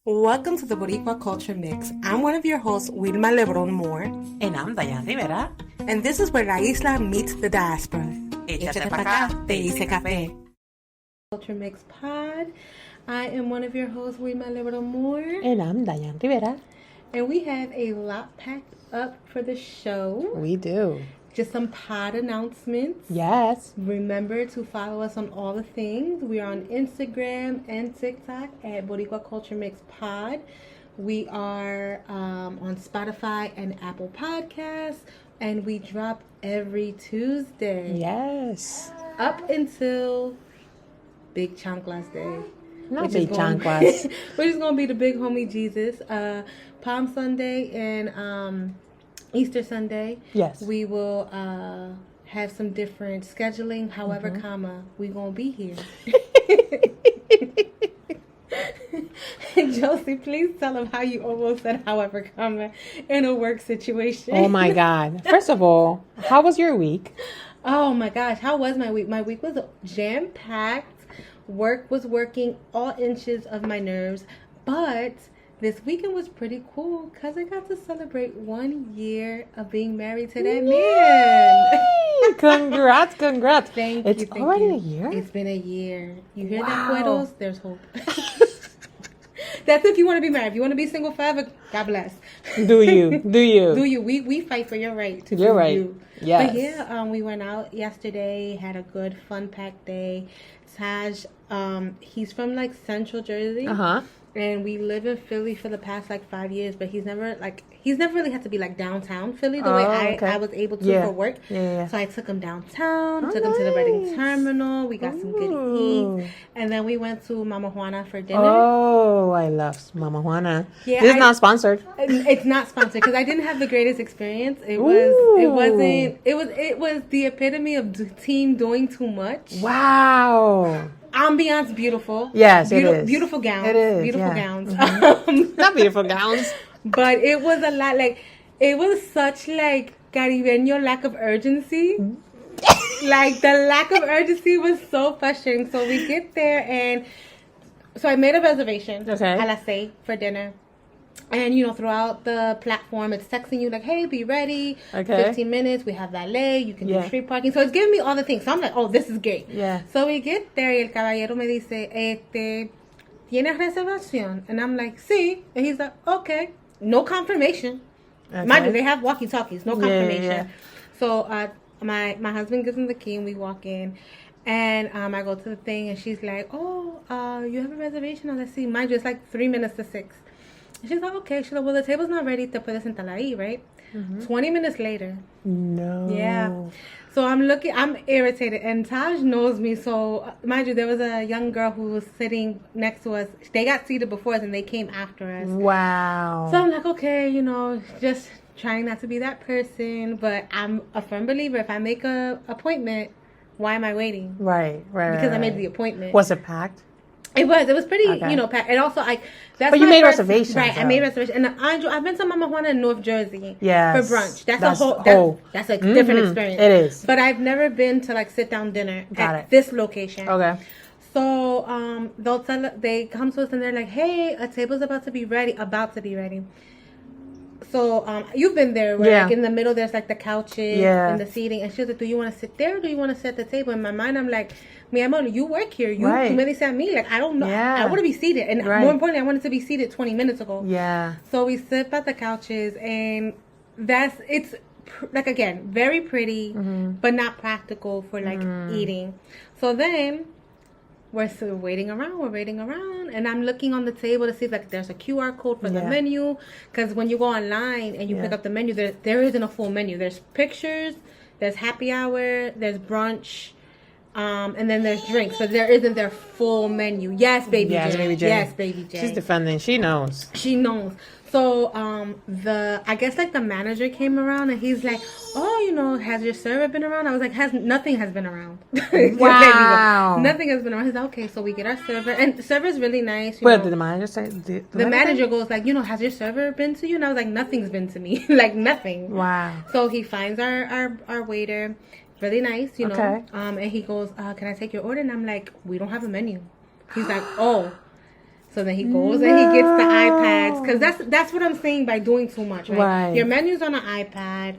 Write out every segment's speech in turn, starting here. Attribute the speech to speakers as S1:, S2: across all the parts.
S1: Welcome to the Boricua Culture Mix. I'm one of your hosts, Wilma Lebron Moore.
S2: And I'm Diane Rivera.
S1: And this is where La Isla meets the diaspora.
S2: Échate pa' acá, te hice café.
S1: Culture Mix Pod. I am one of your hosts, Wilma Lebron Moore.
S2: And I'm Diane Rivera.
S1: And we have a lot packed up for the show.
S2: We do.
S1: Just some pod announcements.
S2: Yes.
S1: Remember to follow us on all the things. We are on Instagram and TikTok at Boricua Culture Mix Pod. We are on Spotify and Apple Podcasts. And we drop every Tuesday.
S2: Yes.
S1: Up until Big Chanclas Day.
S2: Not Big Chanclas.
S1: Which is going to be the big homie Jesus. Palm Sunday and Easter Sunday.
S2: Yes.
S1: We will have some different scheduling. However, we going to be here. Josie, please tell them how you almost said however, in a work situation.
S2: Oh my God. First of all, how was your week?
S1: Oh my gosh. How was my week? My week was jam-packed. Work was working all inches of my nerves. But this weekend was pretty cool because I got to celebrate 1 year of being married to that man.
S2: Congrats.
S1: Thank
S2: it's
S1: you. It's
S2: already a year?
S1: It's been a year. You hear that, Cueros? There's hope. That's if you want to be married. If you want to be single forever, God bless.
S2: Do you?
S1: Do you? We fight for your right to
S2: You're right.
S1: You.
S2: Yes.
S1: But yeah, we went out yesterday, had a good fun packed day. Taj, he's from like Central Jersey.
S2: Uh-huh.
S1: And we live in Philly for the past like 5 years, but he's never really had to be like downtown Philly the way I was able to for work.
S2: Yeah.
S1: So I took him downtown, took him to the Reading terminal. We got some good eats, and then we went to Mama Juana for dinner.
S2: Oh, I love Mama Juana.
S1: Yeah,
S2: this is not sponsored.
S1: It's not sponsored because I didn't have the greatest experience. It was the epitome of team doing too much.
S2: Wow.
S1: Ambiance beautiful.
S2: Yes, it is.
S1: Beautiful gowns.
S2: It is.
S1: Beautiful
S2: gowns.
S1: Not
S2: beautiful gowns.
S1: But it was a lot it was such Caribeño lack of urgency. The lack of urgency was so frustrating. So we get there and so I made a reservation.
S2: Okay.
S1: A las 6 for dinner. And, throughout the platform, it's texting you hey, be ready.
S2: Okay.
S1: 15 minutes. We have valet. You can do street parking. So it's giving me all the things. So I'm like, oh, this is great.
S2: Yeah.
S1: So we get there y el caballero me dice, ¿tienes reservación? And I'm like, sí. And he's like, okay. No confirmation.
S2: Okay.
S1: Mind you, they have walkie-talkies. No confirmation.
S2: Yeah.
S1: So my husband gives him the key and we walk in. And I go to the thing and she's like, oh, you have a reservation? Let's see. Mind you, it's 3 minutes to 6. She's like, okay. She's like, well, the table's not ready. Te puedes sentar ahí, right? 20 minutes later.
S2: No.
S1: Yeah. So I'm irritated. And Taj knows me. So, mind you, there was a young girl who was sitting next to us. They got seated before us and they came after us.
S2: Wow.
S1: So I'm like, okay, just trying not to be that person. But I'm a firm believer. If I make a appointment, why am I waiting?
S2: Right.
S1: Because I made the appointment.
S2: Was it packed?
S1: It was pretty, packed. And also, that's
S2: but you made reservations,
S1: right?
S2: Though.
S1: I made reservations. And Andrew, I've been to Mama Juana in North Jersey for brunch. That's a different experience.
S2: It is.
S1: But I've never been to sit down dinner at this location.
S2: Okay.
S1: So they come to us and they're like, hey, a table's about to be ready. So you've been there where in the middle there's the couches and the seating, and she's like, do you want to sit there or do you want to sit at the table? In my mind I'm like, mi amor, you work here, you me dice a mí, I don't know, I want to be seated, and more importantly I wanted to be seated 20 minutes ago. So we sit at the couches, and it's again very pretty but not practical for eating. So then we're still waiting around, and I'm looking on the table to see if there's a QR code for the menu, because when you go online and you pick up the menu, there isn't a full menu. There's pictures, there's happy hour, there's brunch, and then there's drinks, but there isn't their full menu. Yes, baby J. Yes, baby J.
S2: She's defending. She knows.
S1: So I guess the manager came around and he's like, oh, has your server been around? I was like, nothing has been around.
S2: Wow.
S1: Nothing has been around. He's like, okay, so we get our server, and the server's really nice.
S2: What did the manager say?
S1: The manager goes has your server been to you? And I was like, nothing's been to me. Nothing.
S2: Wow.
S1: So he finds our waiter, really nice,
S2: Okay.
S1: And he goes, can I take your order? And I'm like, we don't have a menu. He's like, oh. So then he goes and he gets the iPads. Because that's what I'm saying by doing too much, right? Your menu's on an iPad.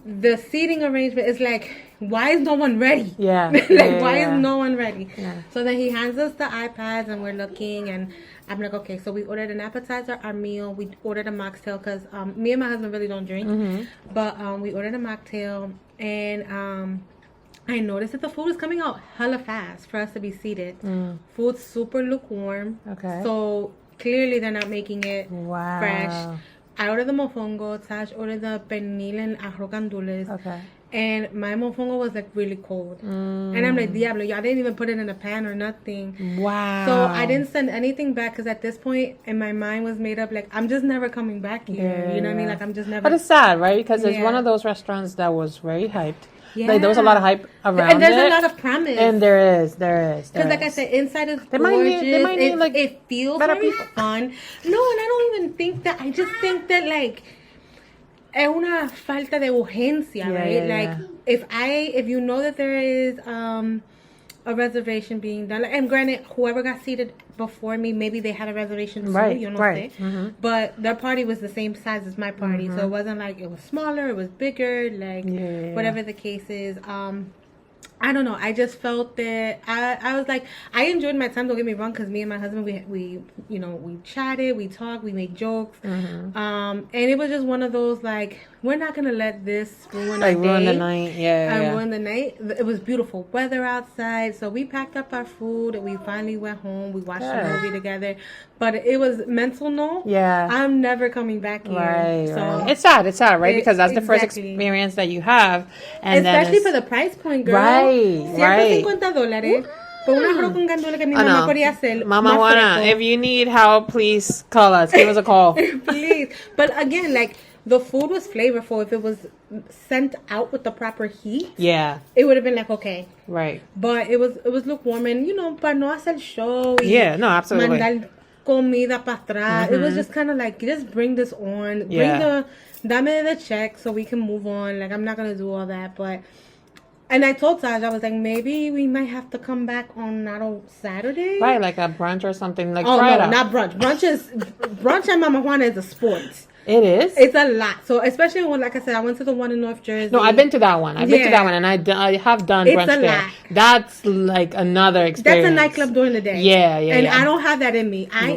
S1: The seating arrangement is like, why is no one ready?
S2: Yeah.
S1: Why is no one ready? Yeah. So then he hands us the iPads and we're looking and I'm like, okay, so we ordered an appetizer, our meal. We ordered a mocktail because me and my husband really don't drink. But we ordered a mocktail and I noticed that the food is coming out hella fast for us to be seated. Food's super lukewarm. Okay. So clearly they're not making it fresh. I ordered the mofongo. Tash ordered the pernil and arroz gandules. Okay. And my mofongo was like really cold. And I'm like, Diablo, y'all didn't even put it in a pan or nothing. Wow. So I didn't send anything back because at this point in my mind was made up like, I'm just never coming back here. You know what I mean? Like, I'm just never.
S2: But it's sad, right? Because it's one of those restaurants that was very hyped. Yeah. Like, there was a lot of hype around
S1: and there's a lot of promise.
S2: And there is. Because
S1: like I said, inside is gorgeous. They might need, like, it feels very fun. No, and I don't even think that. I just think that, like, es una falta de urgencia, right? Like, if you know that there is a reservation being done, like, and granted, whoever got seated before me, maybe they had a reservation too, you know, but their party was the same size as my party, so it wasn't like it was smaller, it was bigger, like whatever the case is. I don't know. I just felt that I was like, I enjoyed my time. Don't get me wrong, because me and my husband, we you know, we chatted, we talked, we made jokes, and it was just one of those like, we're not gonna let this ruin our day,
S2: ruin the night,
S1: ruin the night. It was beautiful weather outside, so we packed up our food. We finally went home. We watched a movie together, but it was mental no. Yeah, I'm never coming back here.
S2: Right, so it's sad, right? Because that's the first experience that you have, and
S1: especially for the price point, girl.
S2: Right.
S1: $150 por un arroz con gandules que mi mamá quería hacer.
S2: Mama Juana, if you need help, please call us. Give us a call.
S1: Please. But again, like, the food was flavorful. If it was sent out with the proper heat, it would have been like, okay.
S2: Right.
S1: But it was lukewarm, and, you know, para no hacer show.
S2: Yeah, no, absolutely.
S1: Mandar comida para atrás. It was just kind of like, just bring this on. Dame the check so we can move on. Like, I'm not going to do all that, but... And I told Taj, I was like, maybe we might have to come back on Saturday.
S2: Right, like a brunch or something. Like,
S1: no, not brunch. Brunch at Mama Juana is a sport.
S2: It is?
S1: It's a lot. So, especially when, like I said, I went to the one in North Jersey.
S2: No, I've been to that one. And I have done brunch there. Lot. That's like another experience.
S1: That's a nightclub during the day.
S2: Yeah.
S1: And I don't have that in me. I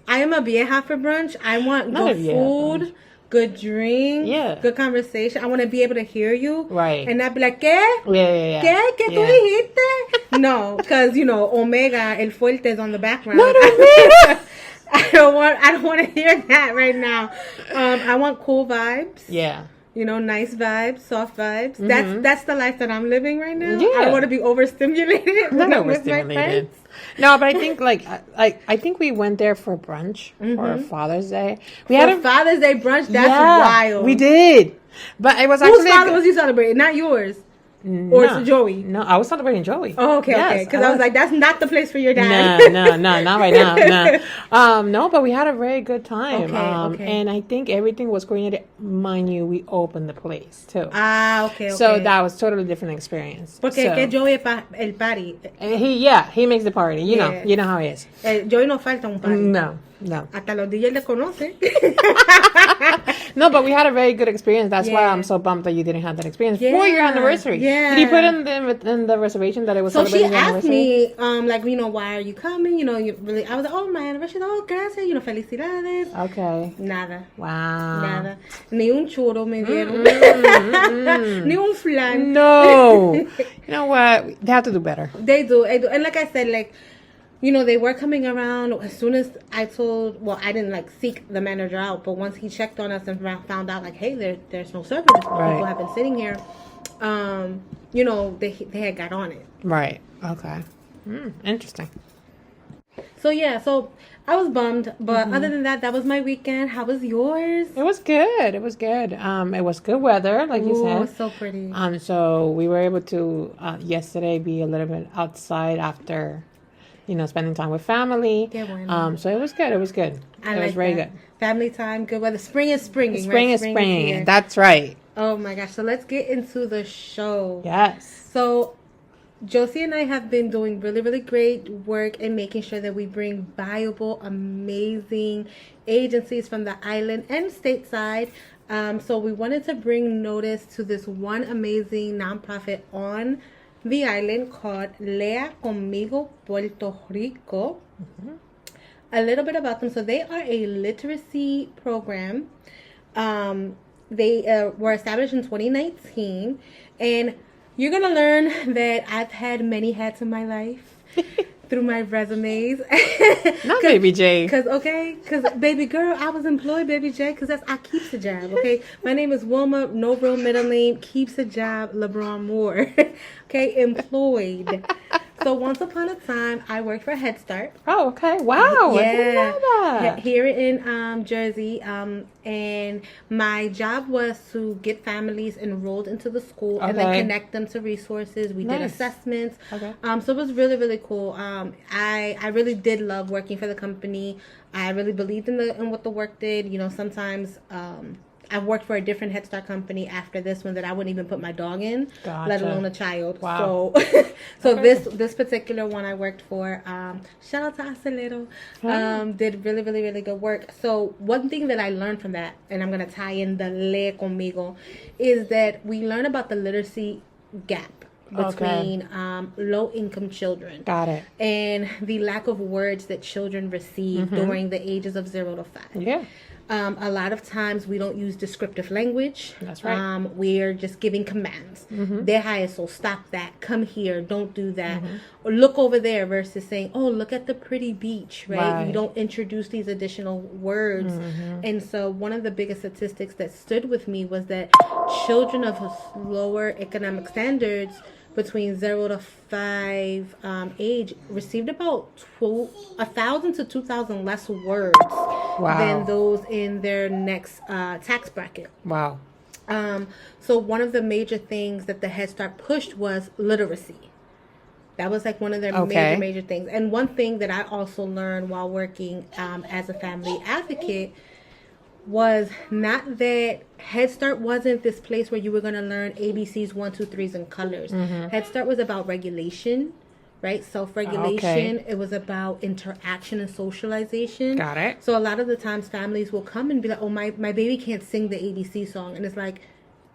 S1: am a vieja for brunch. I want good food. Good drink, good conversation. I want to be able to hear you, right? And not be like, ¿qué? ¿Qué tú dijiste? No, because, you know, Omega, el fuerte is on the background.
S2: Not Omega.
S1: I don't want to hear that right now. I want cool vibes.
S2: Yeah.
S1: You know, nice vibes, soft vibes. That's the life that I'm living right now. I don't want to be overstimulated when I'm with my friends.
S2: No, but I think I think we went there for brunch for Father's Day. We had a
S1: Father's Day brunch. That's wild.
S2: We did, but it was
S1: actually. Whose father was you celebrating? Not yours. Or it's Joey?
S2: No, I was celebrating Joey.
S1: Oh, okay. Because I was like, that's not the place for your dad.
S2: No, not right now. No, but we had a very good time. Okay. And I think everything was coordinated. Mind you, we opened the place too.
S1: Okay.
S2: So that was totally different experience.
S1: Porque que Joey el party.
S2: He makes the party. You know how he is.
S1: Joey no falta un party.
S2: No.
S1: Hasta los DJs le conocen.
S2: No, but we had a very good experience. That's why I'm so bummed that you didn't have that experience for your anniversary. Yeah. Did you put in the reservation that it was celebrating your anniversary?
S1: So she asked me, like, you know, why are you coming? You know, I was like, oh, my anniversary. Oh, gracias. You know, felicidades.
S2: Okay.
S1: Nada.
S2: Wow.
S1: Nada. Ni un churro me dieron. Ni un flan.
S2: No. You know what? They have to do better.
S1: They do. And like I said, like, you know, they were coming around as soon as I didn't like seek the manager out, but once he checked on us and found out like, hey, there's no service. People have been sitting here. You know, they had got on it.
S2: Right. Okay. Interesting.
S1: So I was bummed, but other than that was my weekend. How was yours?
S2: It was good. It was good weather, like you said.
S1: It was so pretty.
S2: So we were able to yesterday be a little bit outside after, you know, spending time with family. So it was good. It was good. It was very good.
S1: Family time, good weather. Spring is springing.
S2: Spring is springing. That's right.
S1: Oh my gosh. So let's get into the show.
S2: Yes.
S1: So Josie and I have been doing really, really great work in making sure that we bring viable, amazing agencies from the island and stateside. So we wanted to bring notice to this one amazing nonprofit on the island called Lee Conmigo Puerto Rico. Mm-hmm. A little bit about them. So they are a literacy program. They were established in 2019, and you're going to learn that I've had many hats in my life through my resumes.
S2: Not Baby J.
S1: Because baby girl, I was employed, Baby J, because I keeps a job, okay? My name is Wilma, no real middle name, keeps a job, LeBron Moore. Okay, employed. So once upon a time, I worked for Head Start.
S2: Oh, okay. Wow. Yeah. I didn't know that.
S1: Here in Jersey. And my job was to get families enrolled into the school and then connect them to resources. We did assessments. Okay. So it was really, really cool. I really did love working for the company. I really believed in what the work did. You know, sometimes I worked for a different Head Start company after this one that I wouldn't even put my dog in, let alone a child. Wow. So this particular one I worked for, shout out to Acelero, did really, really, really good work. So one thing that I learned from that, and I'm going to tie in the Lee Conmigo, is that we learn about the literacy gap between low-income children.
S2: Got it.
S1: And the lack of words that children receive during the ages of 0 to 5. Yeah. A lot of times we don't use descriptive language.
S2: That's right.
S1: We're just giving commands. Deja eso, stop that, come here, don't do that. Or look over there versus saying, oh, look at the pretty beach, right? You don't introduce these additional words. And so one of the biggest statistics that stood with me was that children of lower economic standards between 0 to 5 age received about 1,000 to 2,000 less words than those in their next tax bracket.
S2: Wow.
S1: So one of the major things that the Head Start pushed was literacy. That was like one of their major things. And one thing that I also learned while working as a family advocate was not that Head Start wasn't this place where you were going to learn ABCs, 1, 2, 3s, and colors. Head Start was about regulation, right? Self-regulation. It was about interaction and socialization.
S2: Got it.
S1: So a lot of the times families will come and be like, oh, my baby can't sing the ABC song. And it's like,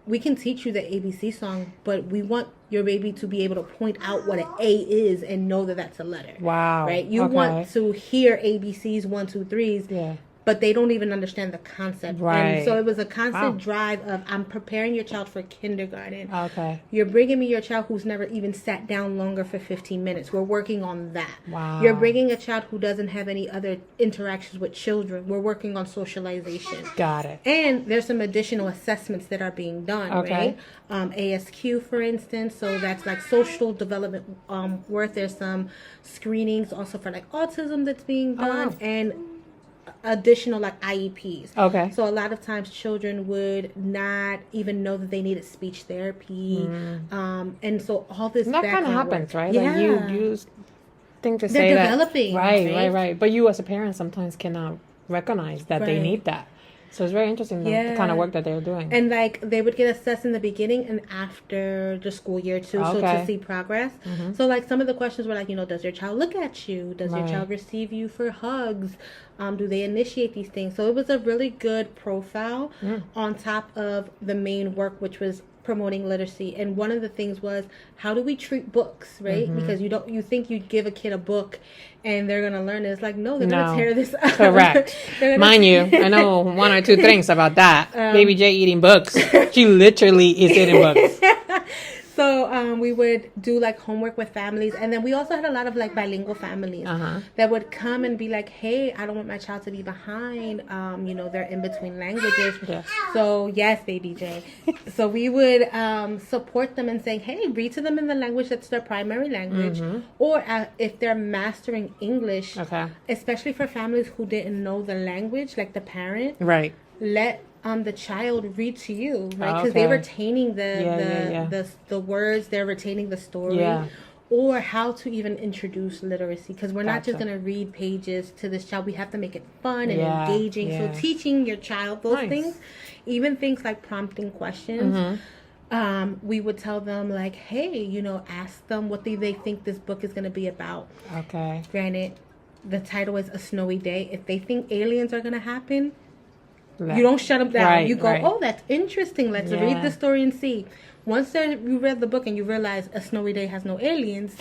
S1: we can teach you the ABC song, but we want your baby to be able to point out what an A is and know that that's a letter.
S2: Wow.
S1: Right? You want to hear ABCs, 1, 2, 3s. Yeah. But they don't even understand the concept. Right. And so it was a constant drive of, I'm preparing your child for kindergarten. Okay. You're bringing me your child who's never even sat down longer for 15 minutes. We're working on that. Wow. You're bringing a child who doesn't have any other interactions with children. We're working on socialization.
S2: Got it.
S1: And there's some additional assessments that are being done, right? ASQ, for instance. So that's like social development worth. There's some screenings also for like autism that's being done. And additional like IEPs. Okay. So a lot of times children would not even know that they needed speech therapy. And so all this
S2: that kind of happens, right?
S1: Yeah.
S2: Like you think to
S1: They're
S2: say
S1: developing,
S2: that. Right. But you as a parent sometimes cannot recognize that they need that. So it's very interesting the kind of work that they're doing.
S1: And like they would get assessed in the beginning and after the school year too, so to see progress. So like some of the questions were like, you know, does your child look at you? Does your child receive you for hugs? Do they initiate these things? So it was a really good profile on top of the main work, which was promoting literacy. And one of the things was, how do we treat books, right? Because you think you'd give a kid a book and they're gonna learn it. It's like, no, they're gonna tear this up.
S2: Correct. Mind you, I know 1 or 2 things about that. Baby J eating books. She literally is eating books.
S1: So we would do like homework with families, and then we also had a lot of like bilingual families that would come and be like, hey, I don't want my child to be behind. You know, they're in between languages. Yes. So yes, Baby J. So we would support them and saying, hey, read to them in the language that's their primary language, or if they're mastering English, especially for families who didn't know the language, like the parent, let the child read to you, right? Because they're retaining the words, they're retaining the story, or how to even introduce literacy. Because we're not just going to read pages to this child. We have to make it fun and engaging. So teaching your child those things, even things like prompting questions. we would tell them, like, hey, you know, ask them what they think this book is going to be about.
S2: Okay.
S1: Granted, the title is A Snowy Day. If they think aliens are going to happen, you don't shut them down. Right, you go, oh, that's interesting. Let's read the story and see. Once you read the book and you realize A Snowy Day has no aliens,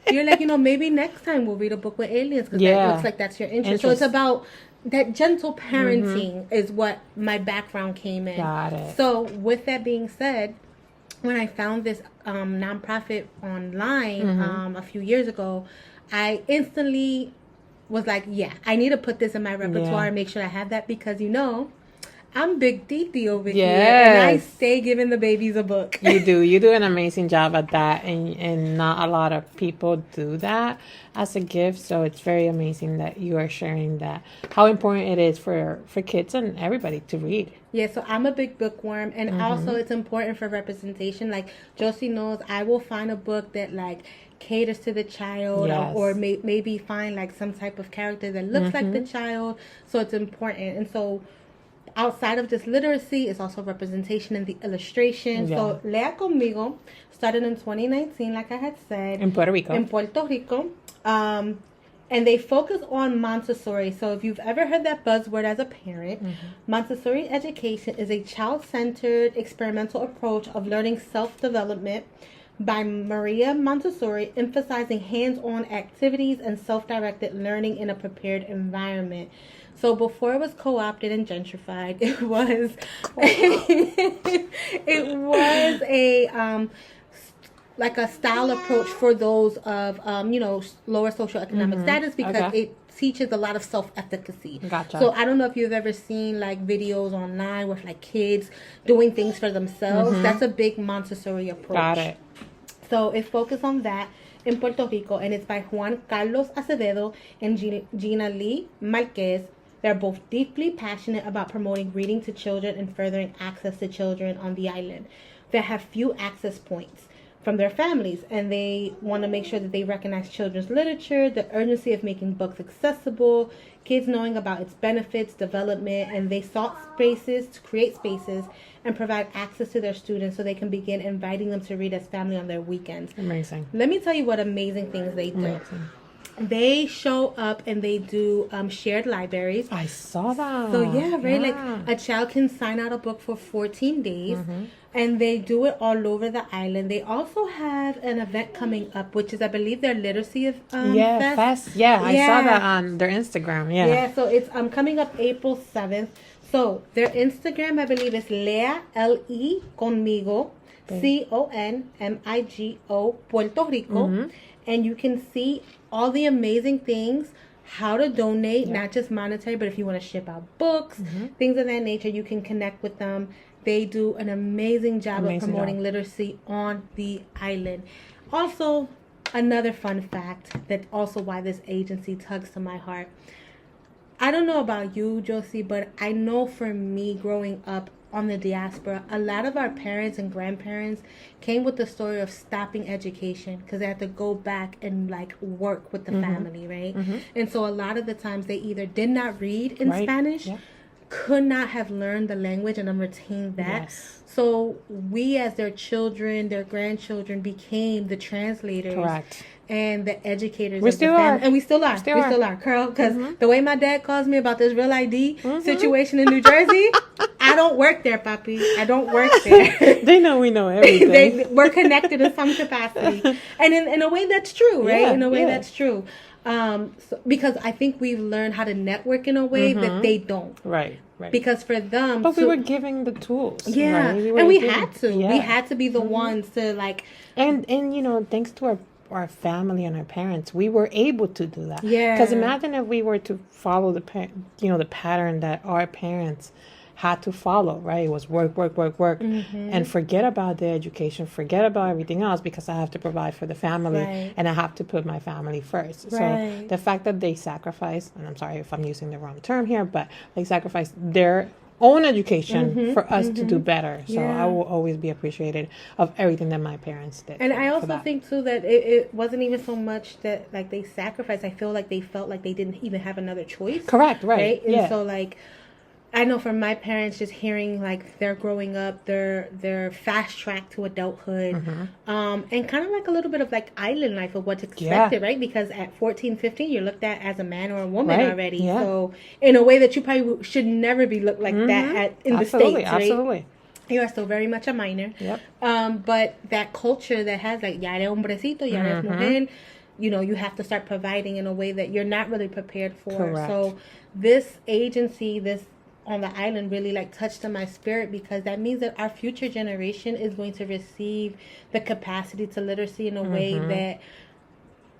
S1: you're like, you know, maybe next time we'll read a book with aliens, because that looks like that's your interest. So it's about that gentle parenting is what my background came in.
S2: Got it.
S1: So with that being said, when I found this nonprofit online a few years ago, I instantly was like, yeah, I need to put this in my repertoire and make sure I have that, because, you know, I'm Big Titi over here, and I stay giving the babies a book.
S2: You do an amazing job at that, and not a lot of people do that as a gift. So it's very amazing that you are sharing that, how important it is for kids and everybody to read.
S1: Yeah, so I'm a big bookworm, and also it's important for representation. Like Josie knows, I will find a book that like caters to the child, or maybe find like some type of character that looks like the child. So it's important, and so outside of just literacy, it's also representation in the illustration. So Lee Conmigo started in 2019, like I had said.
S2: In Puerto Rico.
S1: And they focus on Montessori. So if you've ever heard that buzzword as a parent, Montessori education is a child-centered experimental approach of learning self-development by Maria Montessori, emphasizing hands-on activities and self-directed learning in a prepared environment. So before it was co-opted and gentrified, it was a like a style approach for those of you know, lower socioeconomic status, because it teaches a lot of self-efficacy.
S2: Gotcha.
S1: So I don't know if you've ever seen like videos online with like kids doing things for themselves. That's a big Montessori approach.
S2: Got it.
S1: So it focuses on that in Puerto Rico, and it's by Juan Carlos Acevedo and Gina Lee Marquez. They're both deeply passionate about promoting reading to children and furthering access to children on the island. They have few access points from their families, and they want to make sure that they recognize children's literature, the urgency of making books accessible, kids knowing about its benefits, development, and they sought spaces to create spaces and provide access to their students so they can begin inviting them to read as family on their weekends.
S2: Amazing.
S1: Let me tell you what amazing things they do. They show up and they do shared libraries.
S2: I saw that.
S1: So like a child can sign out a book for 14 days, and they do it all over the island. They also have an event coming up, which is, I believe, their literacy fest.
S2: I saw that on their Instagram.
S1: Yeah, so it's coming up April 7th. So their Instagram, I believe, is Lea, L-E, Conmigo, C-O-N-M-I-G-O, Puerto Rico. And you can see all the amazing things, how to donate, not just monetary, but if you want to ship out books, things of that nature, you can connect with them. They do an amazing job of promoting literacy on the island. Also, another fun fact that also why this agency tugs to my heart. I don't know about you, Josie, but I know for me growing up on the diaspora, a lot of our parents and grandparents came with the story of stopping education because they had to go back and like work with the family, right? And so a lot of the times they either did not read in Spanish, could not have learned the language and retained that. So we as their children, their grandchildren became the translators and the educators.
S2: We still are.
S1: And we still are. We still are, Carl, because the way my dad calls me about this Real ID situation in New Jersey, I don't work there, papi. I don't work there.
S2: They know we know everything.
S1: We're connected in some capacity. And in a way that's true, right? In a way that's true. So, because I think we've learned how to network in a way that they don't.
S2: Right.
S1: Because for them...
S2: But we were giving the tools.
S1: Yeah.
S2: Right?
S1: We had to. Yeah. We had to be the ones to like...
S2: And you know, thanks to our family and our parents, we were able to do that.
S1: Yeah.
S2: Because imagine if we were to follow the pattern that our parents had to follow, right? It was work, and forget about the education, forget about everything else because I have to provide for the family and I have to put my family first. So the fact that they sacrifice, and I'm sorry if I'm using the wrong term here, but they sacrifice their own education for us to do better. So I will always be appreciated of everything that my parents did.
S1: And I also think too that it wasn't even so much that like they sacrificed. I feel like they felt like they didn't even have another choice.
S2: Correct, right?
S1: And so like I know for my parents, just hearing like they're growing up, they're fast tracked to adulthood, and kind of like a little bit of like island life of what's expected, right? Because at 14, 15, you're looked at as a man or a woman already. Yeah. So in a way that you probably should never be looked like that in the States, right? Absolutely. You are still very much a minor. Yep. But that culture that has like, ya eres hombrecito, ya eres mujer, you know, you have to start providing in a way that you're not really prepared for. Correct. So this agency, this on the island really like touched on my spirit, because that means that our future generation is going to receive the capacity to literacy in a way that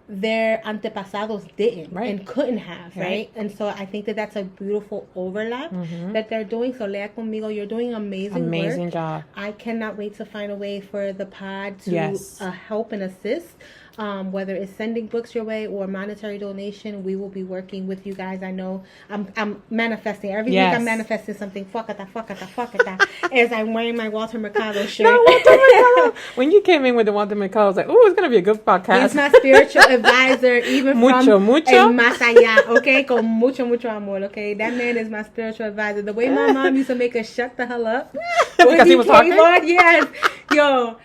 S1: their antepasados didn't and couldn't have, right? And so I think that that's a beautiful overlap that they're doing. So Lea Conmigo, you're doing amazing work. Job. I cannot wait to find a way for the pod to help and assist. Whether it's sending books your way or monetary donation, we will be working with you guys. I know I'm manifesting. Every week I'm manifesting something. Fuckata. As I'm wearing my Walter Mercado shirt. No, Walter Mercado.
S2: When you came in with the Walter Mercado, I was like, oh, it's going to be a good podcast.
S1: He's my spiritual advisor, even from el más allá, okay? Con mucho amor, okay? That man is my spiritual advisor. The way my mom used to make us shut the hell up.
S2: Because he was talking?
S1: Yes. Yo,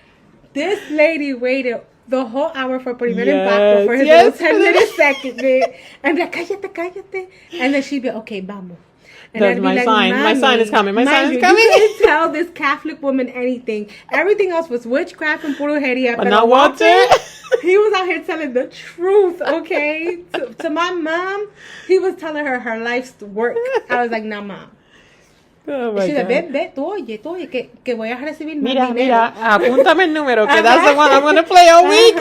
S1: this lady waited the whole hour for primer impacto for his little 10-minute second bit. I'm like, cállate. And then she'd be, okay, vamos. And
S2: that's my sign. My sign is coming. My sign is coming.
S1: You couldn't tell this Catholic woman anything. Everything else was witchcraft and brujeria.
S2: But not Walter.
S1: He was out here telling the truth, okay? to my mom, he was telling her life's work. I was like, nah, mom.
S2: Oh my God.
S1: Ve, tú oye, que voy a recibir más dinero.
S2: Mira, apúntame el número, que that's the one I'm going to play all week.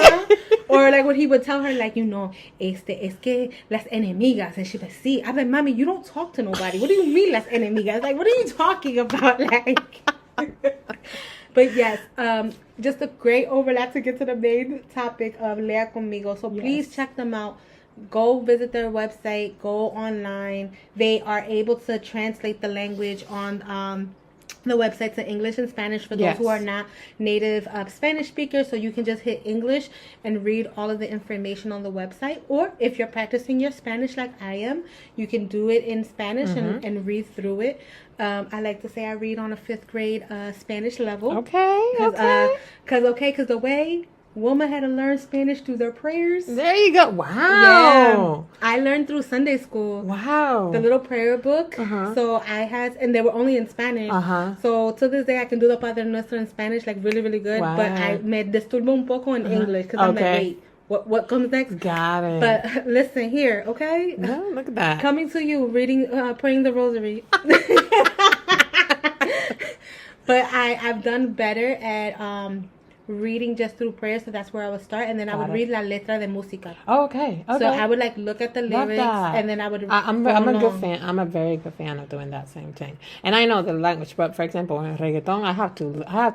S1: Or like when he would tell her, like, you know, es que las enemigas. And she'd be like, sí, I bet, mommy, you don't talk to nobody. What do you mean las enemigas? Like, what are you talking about? Like, but yes, just a great overlap to get to the main topic of Lea Conmigo. So please check them out. Go visit their website. Go online. They are able to translate the language on the website to English and Spanish for those who are not native Spanish speakers. So you can just hit English and read all of the information on the website. Or if you're practicing your Spanish like I am, you can do it in Spanish and read through it. I like to say I read on a 5th grade Spanish level.
S2: Okay.
S1: Because the way Wilma had to learn Spanish through their prayers.
S2: There you go. Wow.
S1: Yeah. I learned through Sunday school.
S2: Wow.
S1: The little prayer book. So I had, and they were only in Spanish. So to this day, I can do the Padre Nuestro in Spanish, like really, really good. Wow. But I me disturbo un poco in English, because I'm like, wait, what comes next?
S2: Got it.
S1: But listen here, okay?
S2: No, look at that.
S1: Coming to you, reading, praying the rosary. But I've done better at reading just through prayer, so that's where I would start, and then I would read la letra de música.
S2: Oh, okay.
S1: So I would like look at the lyrics, and then I would.
S2: I'm a good fan. I'm a very good fan of doing that same thing, and I know the language. But for example, in reggaeton, I have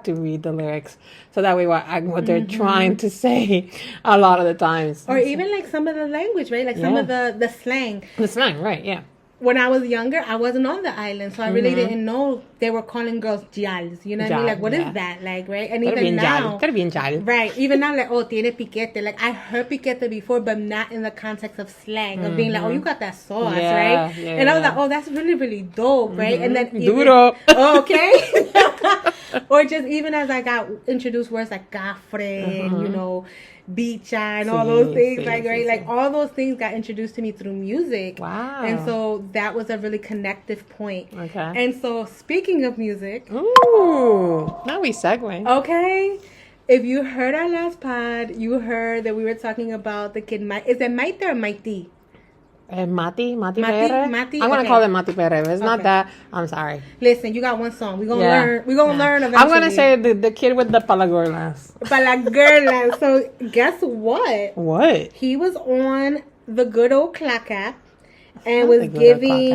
S2: to read the lyrics, so that way what they're trying to say a lot of the times.
S1: Or even like some of the language, right? Like some of the slang.
S2: The slang, right? Yeah.
S1: When I was younger, I wasn't on the island, so I really didn't know they were calling girls jals. You know what I mean? Like, what is that? Like, right? And even now, right? Even now, like, oh, tiene piquete. Like, I heard piquete before, but not in the context of slang of being like, oh, you got that sauce, right? Yeah, and I was like, oh, that's really, really dope, right? And then even,
S2: duro.
S1: Okay. Or just even as I got introduced words like cafre, and, you know, bicha and all those things, like all those things got introduced to me through music.
S2: Wow.
S1: And so that was a really connective point. Okay. And so speaking of music,
S2: now we segue.
S1: Okay. If you heard our last pod, you heard that we were talking about the kid. Is it Maite or Maiti?
S2: Mati Perez. I'm gonna call it Mati Perez. It's not that. I'm sorry.
S1: Listen, you got one song. We're gonna learn. We're gonna learn eventually.
S2: I'm gonna say the kid with the palagorlas.
S1: Palagorlas. So guess what?
S2: What?
S1: He was on the good old Claca and was giving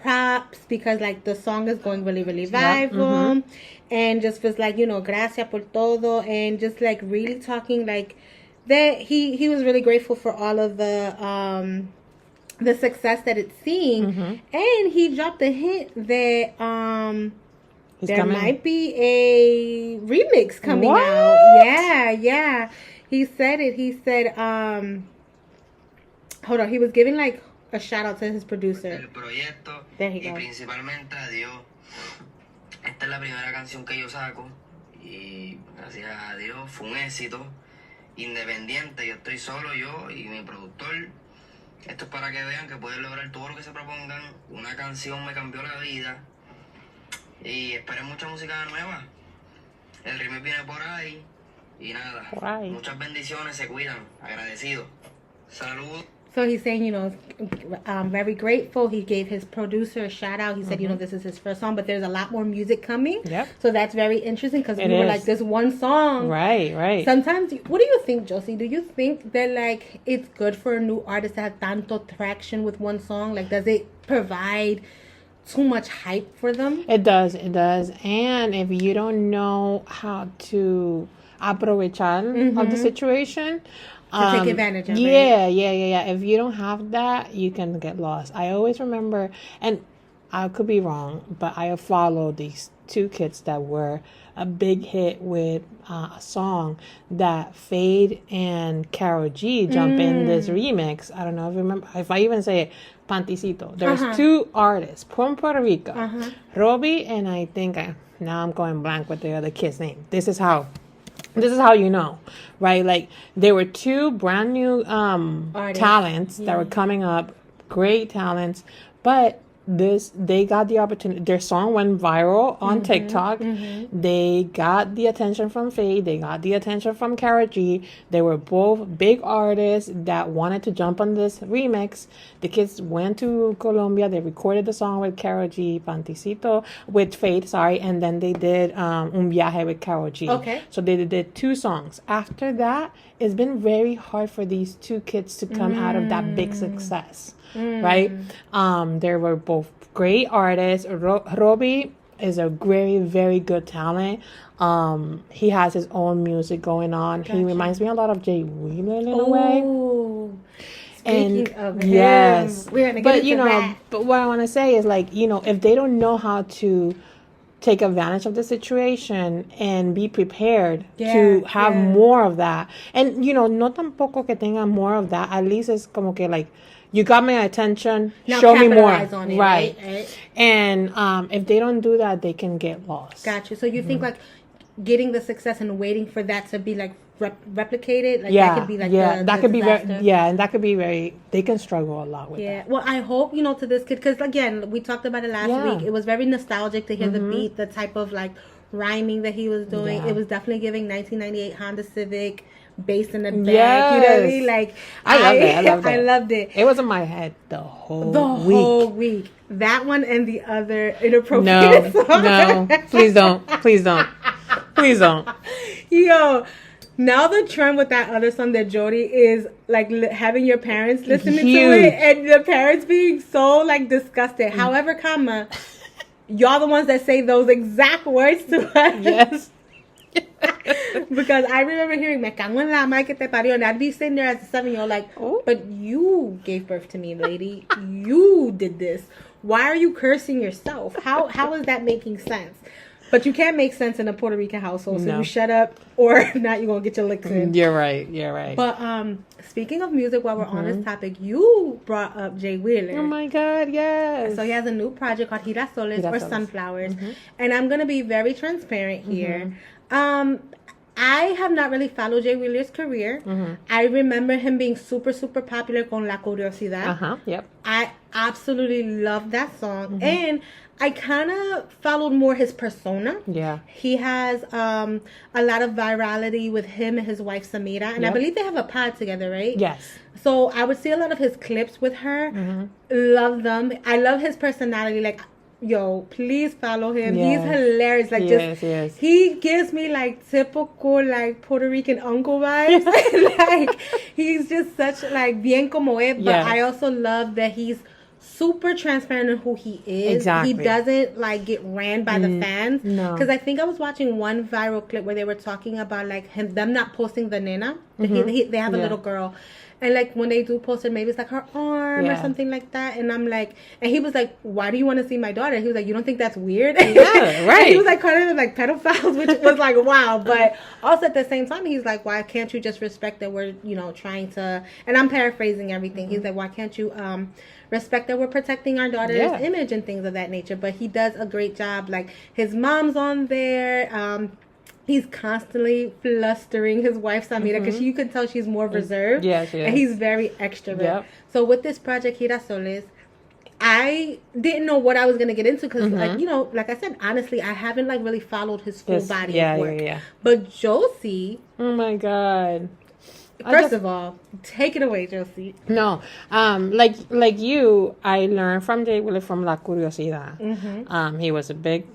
S1: props, because like the song is going really, really viral, and just was like, gracias por todo, and just like really talking like that he was really grateful for all of the success that it's seeing, and he dropped a hint that there might be a remix coming out. Yeah. He said it. He said, hold on. He was giving like a shout out to his producer.
S3: El proyecto.
S1: There he
S3: y
S1: goes.
S3: Principalmente a Dios. Esta es la primera canción que yo saco y gracias a Dios fue un éxito independiente. Yo estoy solo, yo y mi productor. Esto es para que vean que pueden lograr todo lo que se propongan. Una canción me cambió la vida y esperen mucha música nueva. El remix viene por ahí y nada. Muchas bendiciones, se cuidan. Agradecido. Salud.
S1: So he's saying, you know, very grateful. He gave his producer a shout out. He said, you know, this is his first song, but there's a lot more music coming.
S2: Yep.
S1: So that's very interesting because we were like, this one song.
S2: Right.
S1: Sometimes, what do you think, Josie? Do you think that, like, it's good for a new artist to have tanto traction with one song? Like, does it provide too much hype for them?
S2: It does. And if you don't know how to aprovechar of the situation...
S1: To take advantage of it.
S2: Yeah. If you don't have that, you can get lost. I always remember, and I could be wrong, but I have followed these two kids that were a big hit with a song that Fade and Karol G jump in this remix. I don't know if you remember, if I even say it, Panticito. There's two artists from Puerto Rico, Robbie, and I think, now I'm going blank with the other kid's name. This is how you know, right? Like, there were two brand new talents that were coming up, great talents, but they got the opportunity. Their song went viral on TikTok. They got the attention from Faye. They got the attention from Karol G. They were both big artists that wanted to jump on this remix. The kids went to Colombia. They recorded the song with Karol G, Panticito, with Faith, and then they did Un Viaje with Karol G.
S1: Okay.
S2: So they did two songs. After that, it's been very hard for these two kids to come out of that big success. Right? They were both great artists. Robbie is a very, very good talent. He has his own music going on. Gotcha. He reminds me a lot of Jay Wheeler in a way.
S1: Speaking of him,
S2: yes.
S1: We're gonna get
S2: but
S1: into that.
S2: But what I want to say is, like, you know, if they don't know how to take advantage of the situation and be prepared to have more of that, and, you know, no tampoco que tengan more of that, at least it's como que, like, you got my attention,
S1: now
S2: show me more.
S1: On it,
S2: right.
S1: Right.
S2: And if they don't do that, they can get lost.
S1: Gotcha. So you think, like, getting the success and waiting for that to be, like, replicated, like,
S2: that
S1: could be, like,
S2: that could
S1: disaster.
S2: be and that could be they can struggle a lot with that.
S1: Well, I hope, you know, to this kid, because, again, we talked about it last week. It was very nostalgic to hear the beat, the type of, like, rhyming that he was doing. It was definitely giving 1998 Honda Civic, bass in the back. You know what I mean? Like, I loved it.
S2: It was in my head the whole week.
S1: That one and the other inappropriate song.
S2: No, please don't.
S1: Yo, now the trend with that other song that Jody is, like, having your parents listening to it, and the parents being so, like, disgusted. However, y'all the ones that say those exact words to us.
S2: Yes.
S1: Because I remember hearing "Me cago en la madre que te parió," and I'd be sitting there as a 7-year-old like, but you gave birth to me, lady. You did this. Why are you cursing yourself? How is that making sense? But you can't make sense in a Puerto Rican household, so you shut up, or not you're gonna get your licks in.
S2: You're right.
S1: But speaking of music, while we're on this topic, you brought up Jay Wheeler.
S2: Oh my God, yes.
S1: So he has a new project called Girasoles or Sunflowers, and I'm gonna be very transparent here. I have not really followed Jay Wheeler's career. I remember him being super, super popular con La Curiosidad.
S2: Yep.
S1: I absolutely love that song. And I kind of followed more his persona.
S2: Yeah.
S1: He has a lot of virality with him and his wife Samira. And I believe they have a pod together, right?
S2: Yes.
S1: So I would see a lot of his clips with her. Love them. I love his personality. Like, yo, please follow him. He's hilarious. Like, he gives me, like, typical, like, Puerto Rican uncle vibes. Like, he's just such, like, bien como es. But I also love that he's super transparent in who he is.
S2: Exactly.
S1: He doesn't, like, get ran by the fans.
S2: No.
S1: Because I think I was watching one viral clip where they were talking about, like, them not posting the nena. They have a little girl. And like when they do post it, maybe it's like her arm or something like that. And I'm like, and he was like, why do you want to see my daughter? He was like, you don't think that's weird?
S2: Yeah, right.
S1: And he was like calling them like pedophiles, which was like, wow. But also at the same time, he's like, why can't you just respect that we're, you know, trying to, and I'm paraphrasing everything. He's like, why can't you respect that we're protecting our daughter's image and things of that nature? But he does a great job. Like his mom's on there. He's constantly flustering his wife Samira because you can tell she's more reserved.
S2: Yeah, she is.
S1: And he's very extrovert. Yep. So with this project Girasoles, I didn't know what I was gonna get into because, like, you know, like I said, honestly, I haven't like really followed his full body of work. Yeah. But Josie,
S2: oh my God.
S1: First of all, take it away, Josie.
S2: No, like you, I learned from Jay Willie from La Curiosidad. He was a big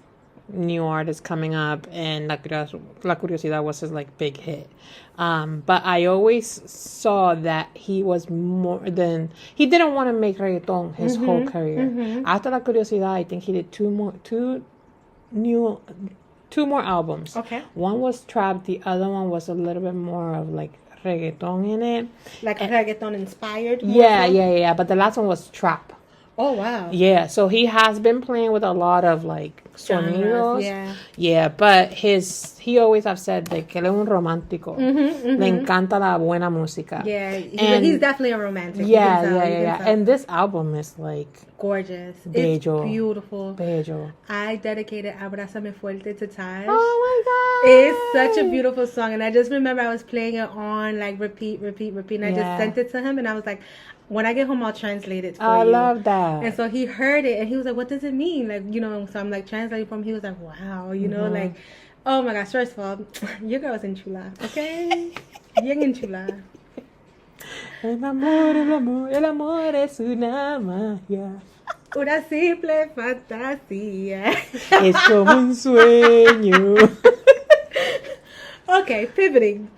S2: new artist coming up, and La Curiosidad was his like big hit. But I always saw that he was more than, he didn't want to make reggaeton his whole career. After La Curiosidad, I think he did two more albums.
S1: Okay.
S2: One was trap, the other one was a little bit more of like reggaeton in it,
S1: like reggaeton inspired.
S2: Yeah. But the last one was trap.
S1: Oh wow.
S2: Yeah, so he has been playing with a lot of like sonidos. Yeah, but he always have said like que él es un romántico. Le encanta la buena música.
S1: Yeah, he's definitely a romantic.
S2: Yeah. And this album is like
S1: gorgeous.
S2: Bello.
S1: It's beautiful.
S2: Bello.
S1: I dedicated Abrázame Fuerte to Taj.
S2: Oh my God.
S1: It's such a beautiful song, and I just remember I was playing it on like repeat, and I just sent it to him, and I was like, when I get home, I'll translate it for you.
S2: I love that.
S1: And so he heard it, and he was like, what does it mean? Like, you know, so I'm like translating for him. He was like, wow, you know, like, oh my gosh, first of all, your girl is in chula, okay? Bien en chula.
S2: El amor es una magia.
S1: Una simple fantasía.
S2: Es como un sueño.
S1: Okay, pivoting.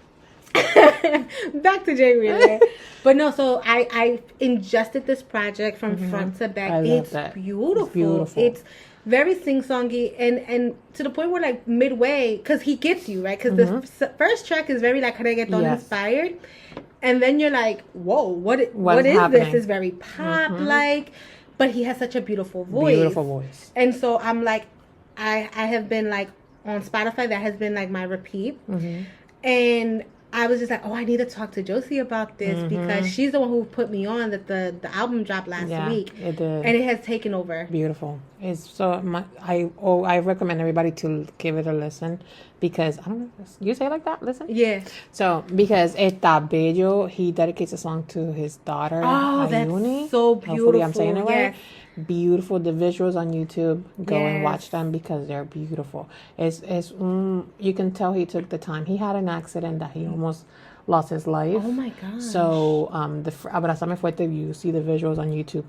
S1: Back to Jay Wheeler. But no, so I ingested this project from front to back. It's beautiful. It's very sing-songy and to the point where like midway, because he gets you, right? Because the first track is very like reggaeton inspired. And then you're like, whoa, what is happening? This? It's very pop-like. But he has such a beautiful voice. And so I'm like, I have been like on Spotify, that has been like my repeat. And I was just like, oh, I need to talk to Josie about this because she's the one who put me on that the album dropped last week.
S2: It did.
S1: And it has taken over.
S2: Beautiful. It's so I recommend everybody to give it a listen because I don't know, you say it like that? Listen?
S1: Yeah.
S2: So because Está Bello, he dedicates a song to his daughter.
S1: Oh,
S2: Ayuni.
S1: That's so beautiful.
S2: Hopefully I'm saying it right. Beautiful. The visuals on YouTube, go and watch them because they're beautiful. It's you can tell he took the time. He had an accident that he almost lost his life.
S1: Oh my gosh.
S2: So the Abrázame Fuerte, you see the visuals on YouTube.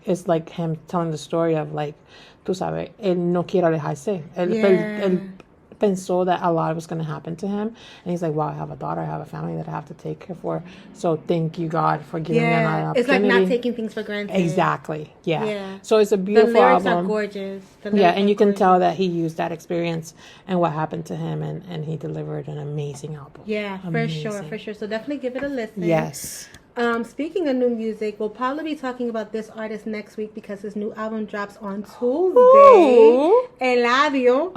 S2: It's like him telling the story of like, tú sabes, él no quiere alejarse. Él pensó that a lot was going to happen to him, and he's like, wow, I have a daughter, I have a family that I have to take care for, so thank you God for giving me another opportunity.
S1: It's like not taking things for granted.
S2: Exactly. Yeah. So it's a beautiful
S1: the lyrics
S2: album.
S1: Are gorgeous.
S2: And you can tell that he used that experience and what happened to him, and he delivered an amazing album.
S1: For sure. So definitely give it a listen.
S2: Yes.
S1: Speaking of new music, we'll probably be talking about this artist next week because his new album drops on Tuesday. Eladio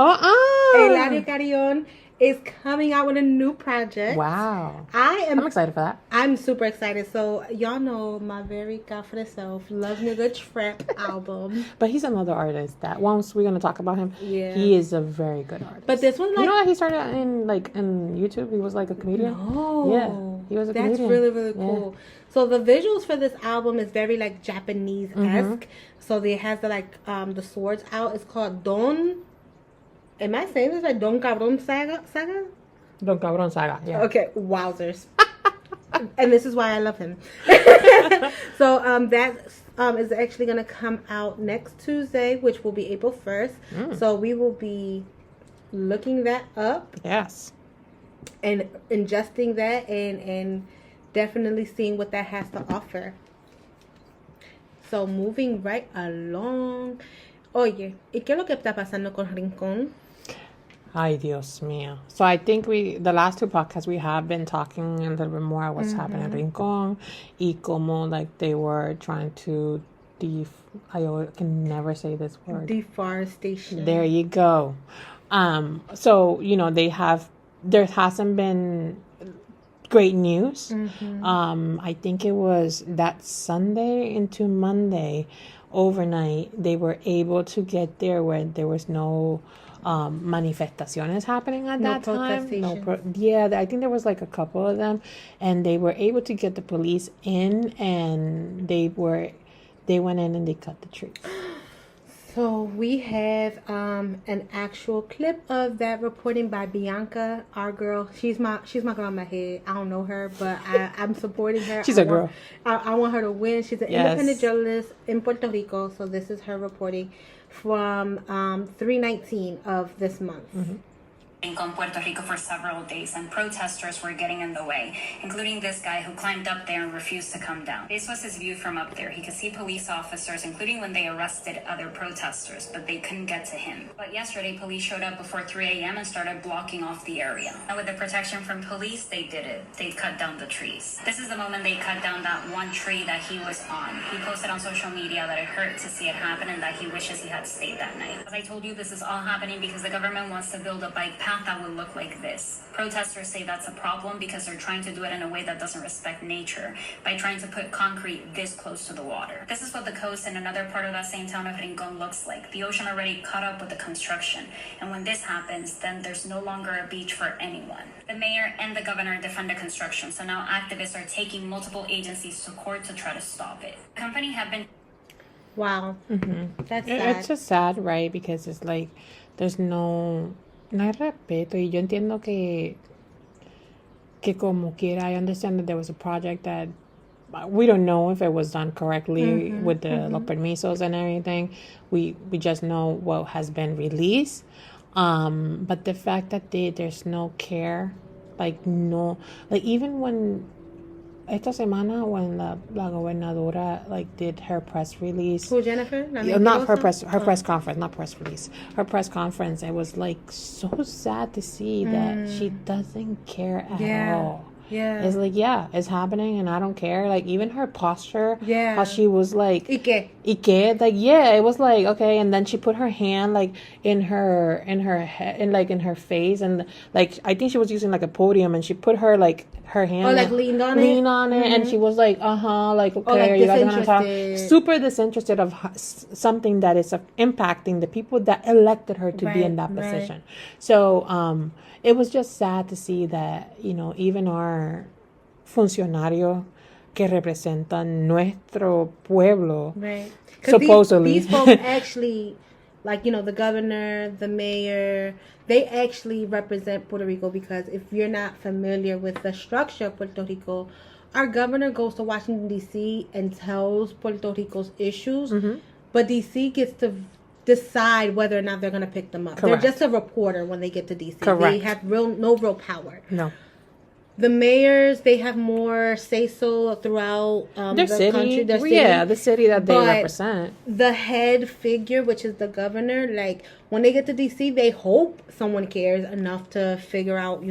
S1: Carrion is coming out with a new project.
S2: Wow.
S1: I'm
S2: excited for that.
S1: I'm super excited. So y'all know my very Cafre self loves me a good trap album.
S2: But he's another artist that once we're gonna talk about him, he is a very good artist.
S1: But this one, like,
S2: you know that he started in YouTube. He was like a comedian. He was a comedian.
S1: That's really, really cool. So the visuals for this album is very like Japanese-esque. So it has the swords out. It's called Don. Am I saying this right? Don Cabron Saga?
S2: Don Cabron Saga, yeah.
S1: Okay, wowzers. And this is why I love him. So that is actually going to come out next Tuesday, which will be April 1st. So we will be looking that up.
S2: Yes.
S1: And ingesting that and definitely seeing what that has to offer. So moving right along. Oye, ¿y qué es lo que está pasando con Rincón?
S2: Ay, Dios mío. So I think the last 2 podcasts we have been talking a little bit more about what's happening in Rincón y como like they were trying to I can never say this word.
S1: Deforestation.
S2: There you go. So, there hasn't been great news. I think it was that Sunday into Monday overnight, they were able to get there where there was no manifestaciones happening at that time. I think there was like a couple of them, and they were able to get the police in, and they went in and they cut the trees.
S1: So we have an actual clip of that reporting by Bianca, our girl. She's my girl in my head. I don't know her, but I'm supporting her.
S2: She's a girl.
S1: I want her to win. She's an independent journalist in Puerto Rico. So this is her reporting from 3/19 of this month.
S4: Rincón, Puerto Rico for several days, and protesters were getting in the way, including this guy who climbed up there and refused to come down. This was his view from up there. He could see police officers, including when they arrested other protesters, but they couldn't get to him. But yesterday, police showed up before 3 a.m. and started blocking off the area. And with the protection from police, they did it. They cut down the trees. This is the moment they cut down that one tree that he was on. He posted on social media that it hurt to see it happen and that he wishes he had stayed that night. As I told you, this is all happening because the government wants to build a bike path that would look like this. Protesters say that's a problem because they're trying to do it in a way that doesn't respect nature by trying to put concrete this close to the water. This is what the coast in another part of that same town of Rincón looks like. The ocean already caught up with the construction, and when this happens, then there's no longer a beach for anyone. The mayor and the governor defend the construction, so now activists are taking multiple agencies to court to try to stop it. The company have been...
S1: Wow. That's sad.
S2: It's just sad, right? Because it's like there's no hay respeto, y yo entiendo que como quiera, I understand that there was a project that we don't know if it was done correctly with the los permisos and everything. We just know what has been released, but the fact that there's no care, even when esta semana when la gobernadora did her press release.
S1: Who, Jennifer?
S2: Not her press conference, not press release. Her press conference, it was so sad to see that she doesn't care at all.
S1: Yeah.
S2: It's it's happening and I don't care. Even her posture, how she was
S1: ¿Y qué?
S2: It was okay, and then she put her hand in her head and in her face, and I think she was using a podium, and she put her her hand
S1: leaned on
S2: it, and she was okay, are you guys gonna talk? Super disinterested of something that is impacting the people that elected her to be in that position. So it was just sad to see that, even our funcionarios que representan nuestro pueblo, supposedly.
S1: These folks actually, the governor, the mayor, they actually represent Puerto Rico, because if you're not familiar with the structure of Puerto Rico, our governor goes to Washington, D.C. and tells Puerto Rico's issues, but D.C. gets to decide whether or not they're going to pick them up.
S2: Correct.
S1: They're just a reporter when they get to D.C.
S2: Correct.
S1: They have no real power.
S2: No.
S1: The mayors, they have more say-so throughout
S2: their
S1: city. Country. Their city.
S2: Yeah, the city that they represent.
S1: The head figure, which is the governor, when they get to D.C., they hope someone cares enough to figure out,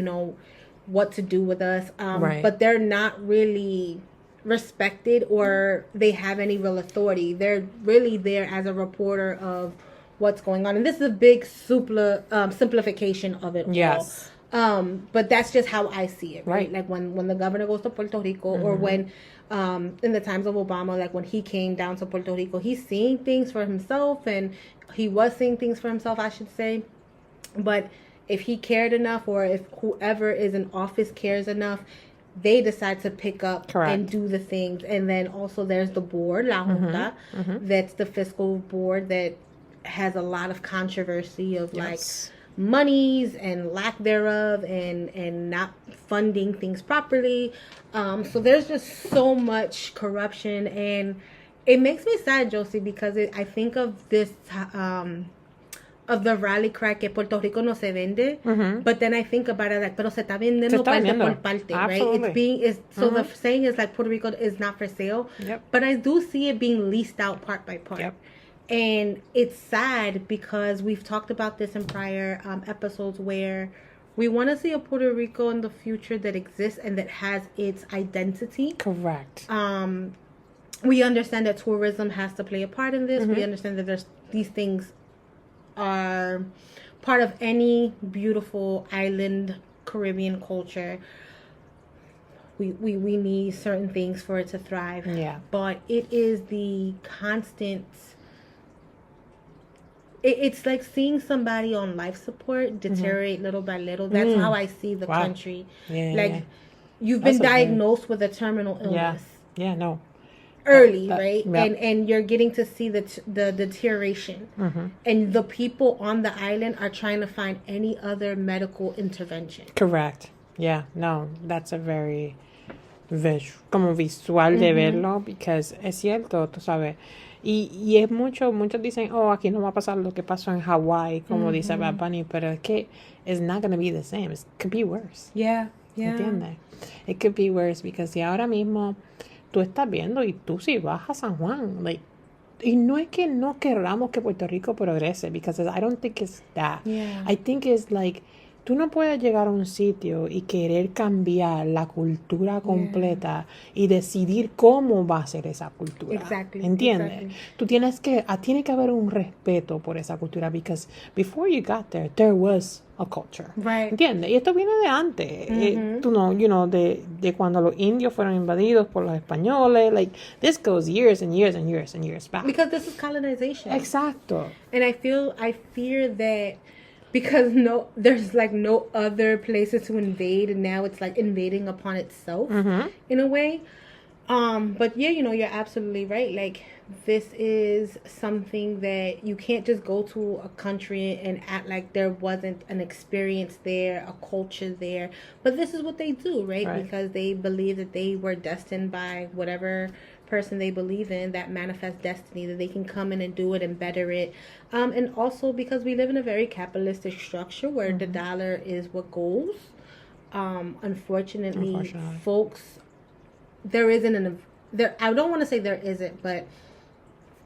S1: what to do with us. But they're not really respected or they have any real authority. They're really there as a reporter of what's going on. And this is a big simplification of it all.
S2: Yes.
S1: But that's just how I see it, right? When the governor goes to Puerto Rico, or when in the times of Obama, when he came down to Puerto Rico, he's seeing things for himself, and he was seeing things for himself, I should say. But if he cared enough, or if whoever is in office cares enough, they decide to pick up and do the things. And then also there's the board, La Junta, that's the fiscal board that has a lot of controversy of monies and lack thereof, and not funding things properly. So there's just so much corruption, and it makes me sad, Josie, because I think of this of the rally cry que Puerto Rico no se vende, but then I think about it pero se está vendiendo parte por parte,
S2: Absolutely.
S1: right? So the saying is Puerto Rico is not for sale, but I do see it being leased out part by part. And it's sad because we've talked about this in prior episodes where we want to see a Puerto Rico in the future that exists and that has its identity.
S2: Correct.
S1: We understand that tourism has to play a part in this. We understand that these things are part of any beautiful island Caribbean culture. We need certain things for it to thrive.
S2: Yeah.
S1: But it is the constant... It's like seeing somebody on life support deteriorate little by little. That's how I see the country.
S2: Yeah,
S1: like, you've been diagnosed with a terminal illness.
S2: Yeah, no.
S1: Early, right? Yep. And you're getting to see the deterioration. And the people on the island are trying to find any other medical intervention.
S2: Correct. Yeah, no, that's a very como visual de verlo, because es cierto, tú sabes. Y es muchos dicen, aquí no va a pasar lo que pasó en Hawaii, como dice Bad Bunny, pero es que it's not going to be the same. It could be worse.
S1: Yeah.
S2: ¿Entiendes? It could be worse, because si ahora mismo tú estás viendo y tú si vas a San Juan, like, y no es que no queramos que Puerto Rico progrese, because I don't think it's that.
S1: Yeah.
S2: I think it's like, tú no puedes llegar a un sitio y querer cambiar la cultura completa y decidir cómo va a ser esa cultura.
S1: Exactly.
S2: ¿Entiendes?
S1: Exactly.
S2: Tú tiene que haber un respeto por esa cultura, because before you got there was a culture.
S1: Right.
S2: ¿Entiendes? Y esto viene de antes. Tú no, de cuando los indios fueron invadidos por los españoles. Like, this goes years and years and years and years back.
S1: Because this is colonization.
S2: Exacto.
S1: And I fear that because there's like no other places to invade, and now it's like invading upon itself in a way. But yeah, you're absolutely right. Like, this is something that you can't just go to a country and act like there wasn't an experience there, a culture there. But this is what they do, right? Because they believe that they were destined by whatever person they believe in, that manifest destiny, that they can come in and do it and better it. And also because we live in a very capitalistic structure where the dollar is what goes. Unfortunately, folks, there isn't I don't want to say there isn't, but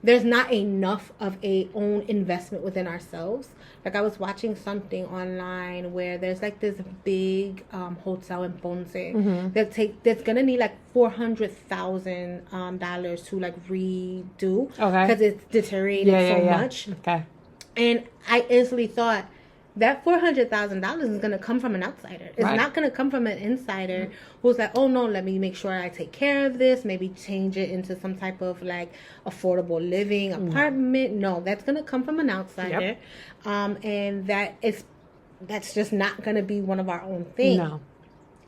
S1: there's not enough of a own investment within ourselves. Like, I was watching something online where there's like this big hotel in Ponce that's gonna need like $400,000 to like redo because it's deteriorated much.
S2: Okay.
S1: And I instantly thought, that $400,000 is going to come from an outsider. It's not going to come from an insider who's like, oh no, let me make sure I take care of this, maybe change it into some type of like affordable living apartment. No, that's going to come from an outsider. And that's just not going to be one of our own things. No.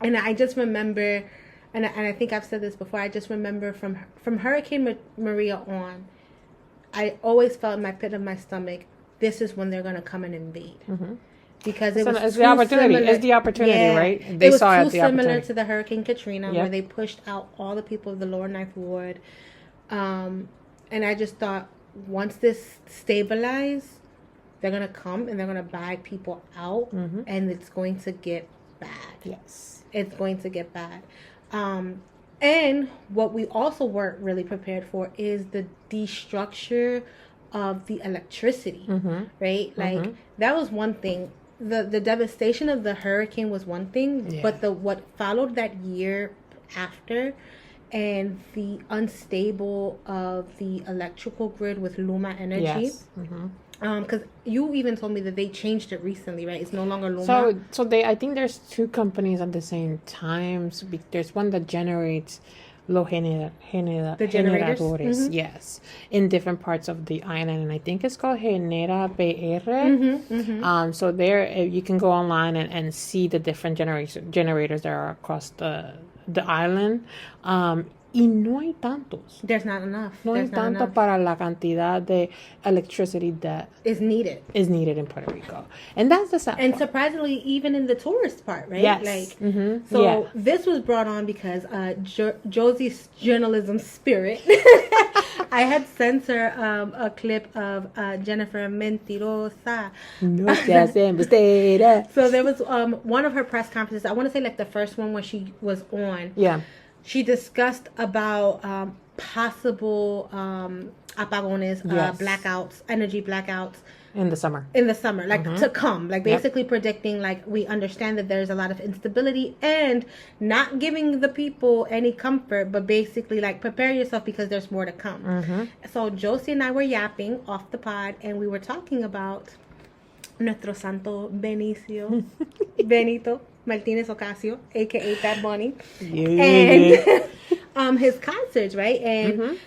S1: And I just remember, and I think I've said this before, I just remember from Hurricane Maria on, I always felt in my pit of my stomach, this is when they're going to come and invade. Because it's
S2: the opportunity. It's the opportunity, right? They saw it. It was too
S1: similar to the Hurricane Katrina, where they pushed out all the people of the Lower Ninth Ward. And I just thought, once this stabilizes, they're going to come and they're going to buy people out, and it's going to get bad.
S2: Yes.
S1: It's going to get bad. And what we also weren't really prepared for is the destructure of the electricity, right? Like, that was one thing. The devastation of the hurricane was one thing, but what followed that year after, and the unstable of the electrical grid with Luma Energy.
S2: Yes.
S1: Because you even told me that they changed it recently, right? It's no longer Luma.
S2: So I think there's two companies at the same time. So there's one that generates los generadores, yes, in different parts of the island, and I think it's called Genera PR. So there you can go online and see the different generators that are across the island. Y no hay tantos.
S1: There's not enough.
S2: No hay tanto para la cantidad de electricity that
S1: is needed
S2: in Puerto Rico. And that's the sad part.
S1: Surprisingly, even in the tourist part, right?
S2: Yes.
S1: Like, this was brought on because Josie's journalism spirit. I had sent her a clip of Jennifer Mentirosa.
S2: No seas embustera.
S1: So there was one of her press conferences. I want to say like the first one where she was on.
S2: Yeah.
S1: She discussed about possible apagones, blackouts, energy blackouts.
S2: In the summer,
S1: like to come, like basically predicting, like we understand that there's a lot of instability and not giving the people any comfort, but basically like prepare yourself because there's more to come. So Josie and I were yapping off the pod and we were talking about nuestro santo Benito Martinez Ocasio, aka Bad Bunny, and his concerts, right? And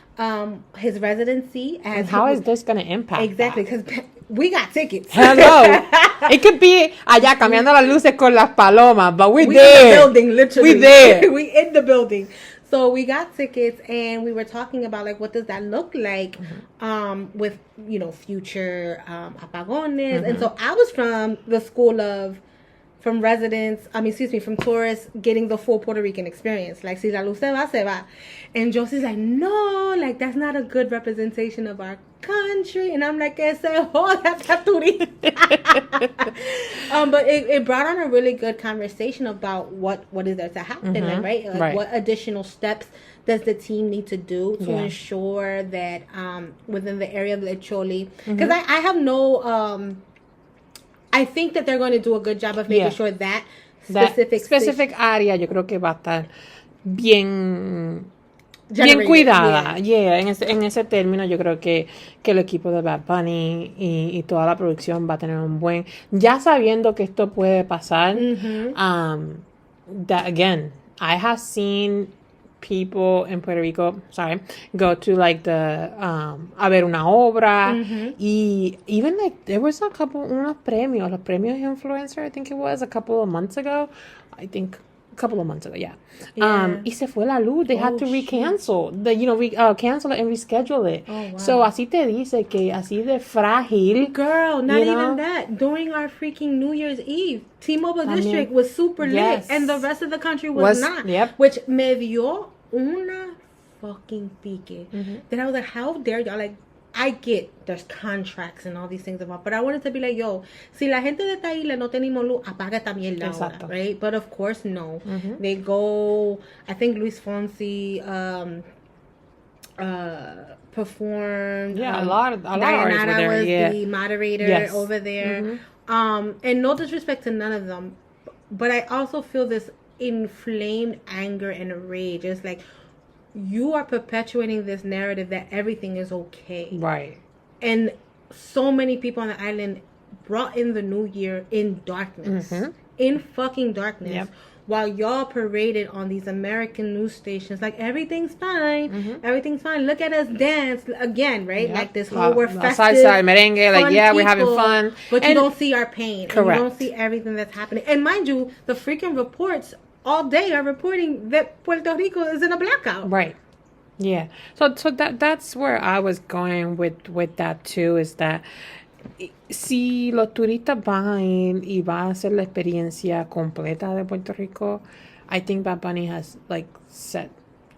S1: his residency.
S2: And how is this going to impact?
S1: Exactly, because we got tickets.
S2: Hello. It could be allá cambiando las luces con las palomas, but we there.
S1: In the building, literally.
S2: We there.
S1: We in the building. So we got tickets and we were talking about like what does that look like with, you know, future apagones. And so I was from the school of from tourists getting the full Puerto Rican experience. Like, si la luz se va, se va. And Josie's like, no, like, that's not a good representation of our country. And I'm like, that's a turi. But it brought on a really good conversation about what is there to happen, like, right? Like, what additional steps does the team need to do to ensure that within the area of Lecholi, because I have no... I think that they're going to do a good job of making sure that specific
S2: área yo creo que va a estar bien cuidada. En ese término yo creo que el equipo de Bad Bunny y toda la producción va a tener un buen, ya sabiendo que esto puede pasar. That again, I have seen people in Puerto Rico, go to like the a ver una obra, y even like there was los premios influencer, I think it was a couple of months ago, y se fue la luz. They had to cancel it and reschedule it. Oh, wow. So así te dice que así de frágil.
S1: Girl, not even that. During our freaking New Year's Eve, T-Mobile District was super lit and the rest of the country was not. Which me dio una fucking pique. Then I was like, how dare y'all? Like, I get there's contracts and all these things about, but I wanted to be like, yo, si la gente de esta isla no tenemos luz, apaga también la hora, right? But of course, no. They go, I think Luis Fonsi performed.
S2: Yeah, a lot of
S1: Diana
S2: artists were there.
S1: Was the moderator over there. And no disrespect to none of them, but I also feel this inflamed anger and rage. It's like, you are perpetuating this narrative that everything is okay.
S2: Right.
S1: And so many people on the island brought in the new year in darkness. In fucking darkness. While y'all paraded on these American news stations like everything's fine. Everything's fine. Look at us dance again, right? Like this whole we're festive.
S2: Salsa, merengue, like we're having fun.
S1: But you don't see our pain.
S2: Correct.
S1: And you don't see everything that's happening. And mind you, the freaking reports all day are reporting that Puerto Rico is in a blackout.
S2: Right. Yeah. So that's where I was going with that too, is that si los turistas van a ir y va a hacer la experiencia completa de Puerto Rico, I think Bad Bunny has like set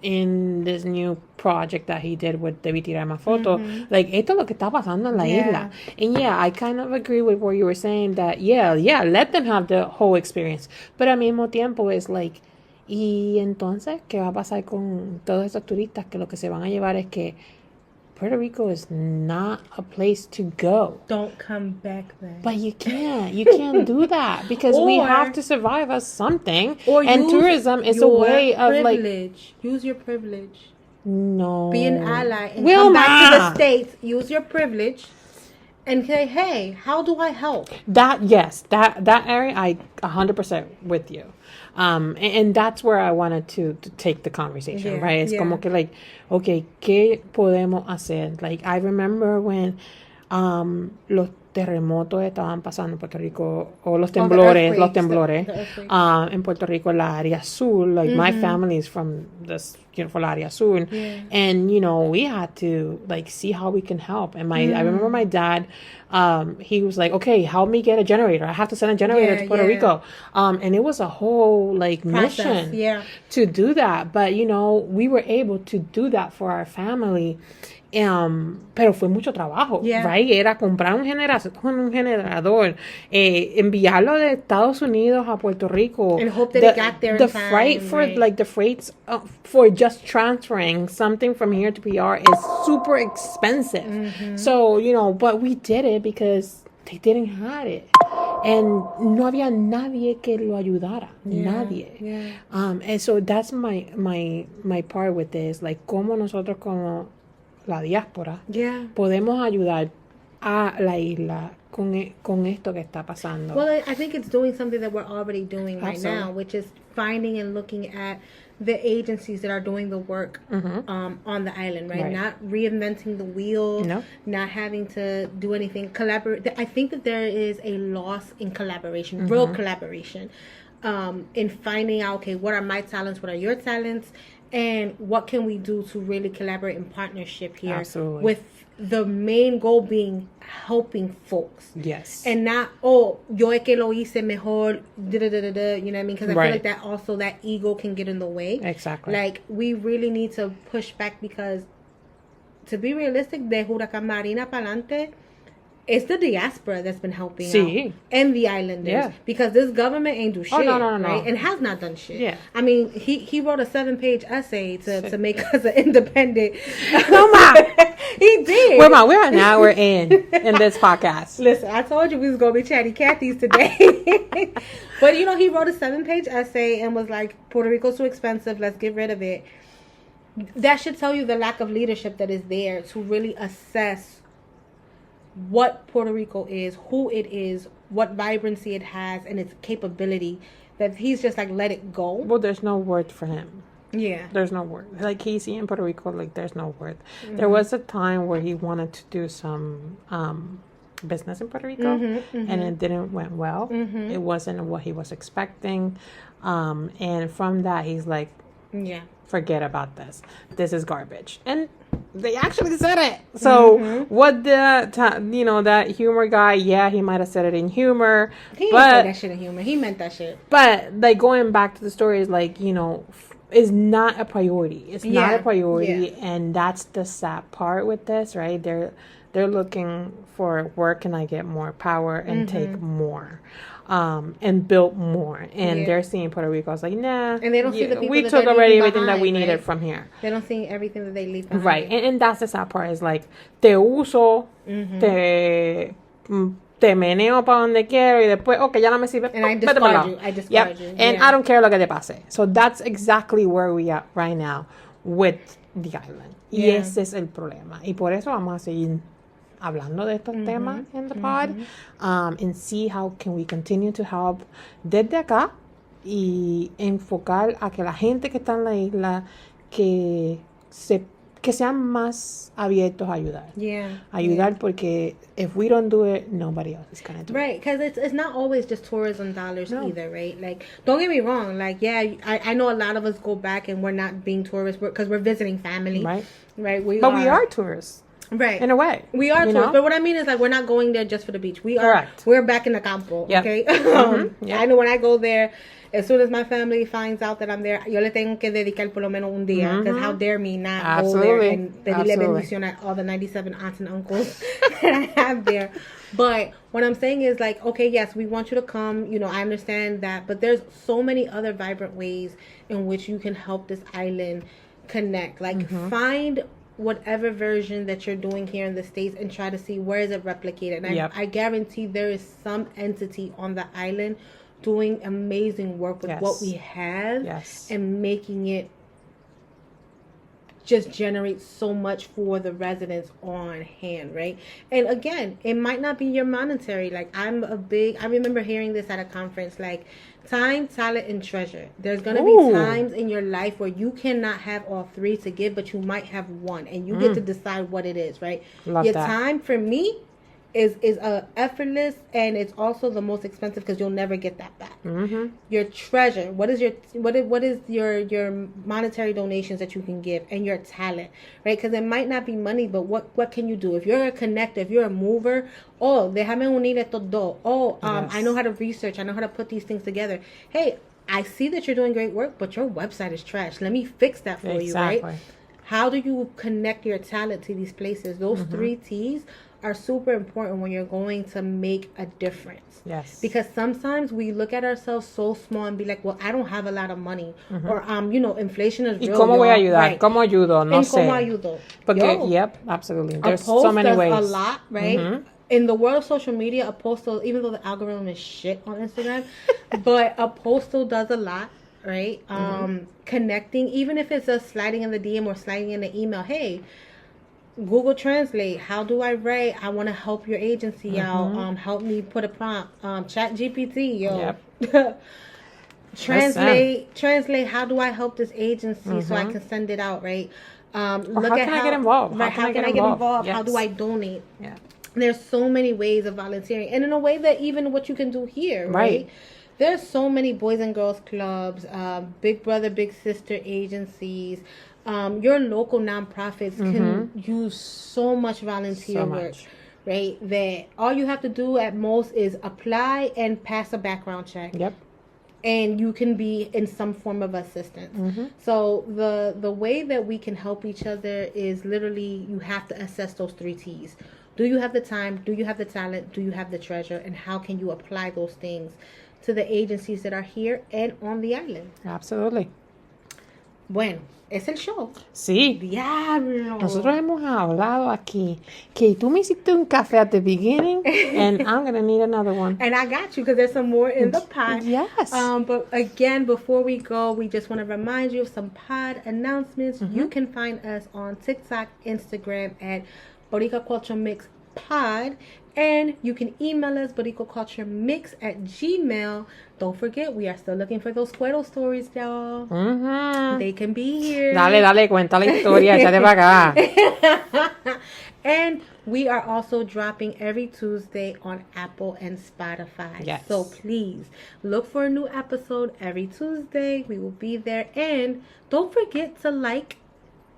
S2: in this new project that he did with Debí Tirar Más Foto, like esto es lo que está pasando en la isla. And I kind of agree with what you were saying that let them have the whole experience, but al mismo tiempo es like, y entonces ¿qué va a pasar con todos esos turistas que lo que se van a llevar es que Puerto Rico is not a place to go.
S1: Don't come back then.
S2: But you can't do that because we have to survive as something. And tourism is a way of
S1: privilege. Use your privilege.
S2: No.
S1: Be an ally and come back to the States. Use your privilege and say, hey, how do I help?
S2: That area, I 100% with you. And that's where I wanted to take the conversation, right? It's como que like, okay, ¿qué podemos hacer? Like, I remember when los terremotos estaban pasando en Puerto Rico, o los temblores, en Puerto Rico, la área sur, like my family is from this, for la área sur, and we had to like see how we can help. And I remember my dad, he was like, okay, help me get a generator. I have to send a generator to Puerto Rico. And it was a whole like mission to do that. But we were able to do that for our family. Pero fue mucho trabajo, right? Era comprar un generador, enviarlo de Estados Unidos a Puerto Rico.
S1: And hope that it got there in time.
S2: Freight for, like, the freights for just transferring something from here to PR is super expensive. Mm-hmm. So, you know, but we did it because they didn't have it. And no había nadie que lo ayudara. Nadie.
S1: Yeah.
S2: And so that's my part with this. Like, cómo nosotros como la diáspora podemos ayudar a la isla con esto que está pasando.
S1: Well, I think it's doing something that we're already doing right now, which is finding and looking at the agencies that are doing the work on the island, right? Not reinventing the wheel, not having to do anything. I think that there is a loss in collaboration, real collaboration, in finding out, okay, what are my talents, what are your talents, and what can we do to really collaborate in partnership here.
S2: Absolutely.
S1: With the main goal being helping folks.
S2: Yes.
S1: And not, yo es que lo hice mejor, you know what I mean? Because I feel like that also, that ego can get in the way.
S2: Exactly.
S1: Like, we really need to push back because, to be realistic, de Huracán Marina pa'lante, it's the diaspora that's been helping out. And the islanders. Yeah. Because this government ain't do shit.
S2: No.
S1: Right? And has not done shit.
S2: Yeah.
S1: I mean, he wrote a 7-page essay to make us an independent. He did.
S2: We're an hour in this podcast.
S1: Listen, I told you we was going to be chatty Cathy's today. But, you know, he wrote a 7-page essay and was like, Puerto Rico's too expensive. Let's get rid of it. That should tell you the lack of leadership that is there to really assess what Puerto Rico is, who it is, what vibrancy it has, and its capability, that he's just like, let it go.
S2: Well, there's no word for him.
S1: Yeah.
S2: There's no word. Like, he's in Puerto Rico, like, there's no word. Mm-hmm. There was a time where he wanted to do some business in Puerto Rico, and it didn't went well. Mm-hmm. It wasn't what he was expecting. And from that, he's like, forget about this. This is garbage. And they actually said it. So what that humor guy, he might have said it in humor.
S1: He didn't say that shit in humor. He meant that shit.
S2: But, like, going back to the story is, like, you know, is not a priority. It's not a priority, and that's the sad part with this, right? They're looking for, where can I get more power and take more. And built more, and they're seeing Puerto Rico as like, nah, and they don't see the people we took already everything behind, that we needed from here.
S1: They don't see everything that they leave behind.
S2: Right, and that's the sad part, is like, te uso, te meneo pa donde quiero, y después, okay, ya no me sirve.
S1: And I discard you.
S2: And I don't care lo que te pase. So that's exactly where we are right now with the island. Y ese es el problema. Y por eso vamos a seguir hablando de estos temas en the pod, and see how can we continue to help desde acá y enfocar a que la gente que está en la isla que sean más abiertos a ayudar. Ayudar porque if we don't do it, nobody else is going to do it.
S1: Right, because it's not always just tourism dollars either, right? Like, don't get me wrong. Like, I know a lot of us go back and we're not being tourists because we're visiting family. Right. We
S2: are tourists.
S1: Right.
S2: In a way.
S1: We are tourists. But what I mean is, like, we're not going there just for the beach. We're back in the campo. Okay? I know when I go there, as soon as my family finds out that I'm there, yo le tengo que dedicar por lo menos un día. Because how dare me not go there and pedirle bendición at all the 97 aunts and uncles that I have there. But what I'm saying is, like, okay, yes, we want you to come. You know, I understand that. But there's so many other vibrant ways in which you can help this island connect. Like, find whatever version that you're doing here in the States and try to see where is it replicated. And I guarantee there is some entity on the island doing amazing work with what we have and making it just generate so much for the residents on hand, right? And again, it might not be your monetary. Like, I remember hearing this at a conference, like, time, talent, and treasure. There's going to be times in your life where you cannot have all three to give, but you might have one, and you get to decide what it is, right?
S2: Love
S1: your
S2: that.
S1: time, for me, is effortless, and it's also the most expensive because you'll never get that back. Your treasure, what is your monetary donations that you can give, and your talent, right? Because it might not be money, but what can you do? If you're a connector, if you're a mover, déjame unir estos dos. I know how to research, I know how to put these things together. Hey, I see that you're doing great work, but your website is trash. Let me fix that for you, right? how do you connect your talent to these places? Those 3 T's are super important when you're going to make a difference.
S2: Yes.
S1: Because sometimes we look at ourselves so small and be like, well, I don't have a lot of money. Or, inflation is real.
S2: ¿Y cómo voy a ayudar? Right. ¿Cómo ayudo? No sé.
S1: ¿Cómo ayudo?
S2: Porque, yep, absolutely. There's so many ways.
S1: A lot, right? In the world of social media, a post, even though the algorithm is shit on Instagram, but a post does a lot, right? Connecting, even if it's just sliding in the DM or sliding in the email. Hey, Google Translate, how do I write? I want to help your agency out. Help me put a prompt. Chat GPT, yo. Yep. Translate, how do I help this agency so I can send it out, right?
S2: Look how can I get involved?
S1: Right, how can I get involved? Yes. How do I donate?
S2: Yeah.
S1: There's so many ways of volunteering. And in a way that even what you can do here, right? There's so many boys and girls clubs, big brother, big sister agencies. Your local nonprofits can use so much volunteer work, right? That all you have to do at most is apply and pass a background check.
S2: Yep.
S1: And you can be in some form of assistance. So the way that we can help each other is literally you have to assess those 3 T's. Do you have the time? Do you have the talent? Do you have the treasure? And how can you apply those things to the agencies that are here and on the island?
S2: Absolutely.
S1: Bueno, es el show.
S2: Sí.
S1: Diablo.
S2: Nosotros hemos hablado aquí que tú me hiciste un café at the beginning and I'm going to need another one.
S1: And I got you because there's some more in the pot.
S2: Yes.
S1: But again, before we go, we just want to remind you of some pod announcements. You can find us on TikTok, Instagram at Boricua Culture Mix Pod. And you can email us, boricuaculturemix@gmail.com. Don't forget, we are still looking for those cuero stories, y'all. They can be here.
S2: Dale, cuenta la historia, échate para acá.
S1: And we are also dropping every Tuesday on Apple and Spotify.
S2: Yes.
S1: So please look for a new episode every Tuesday. We will be there. And don't forget to like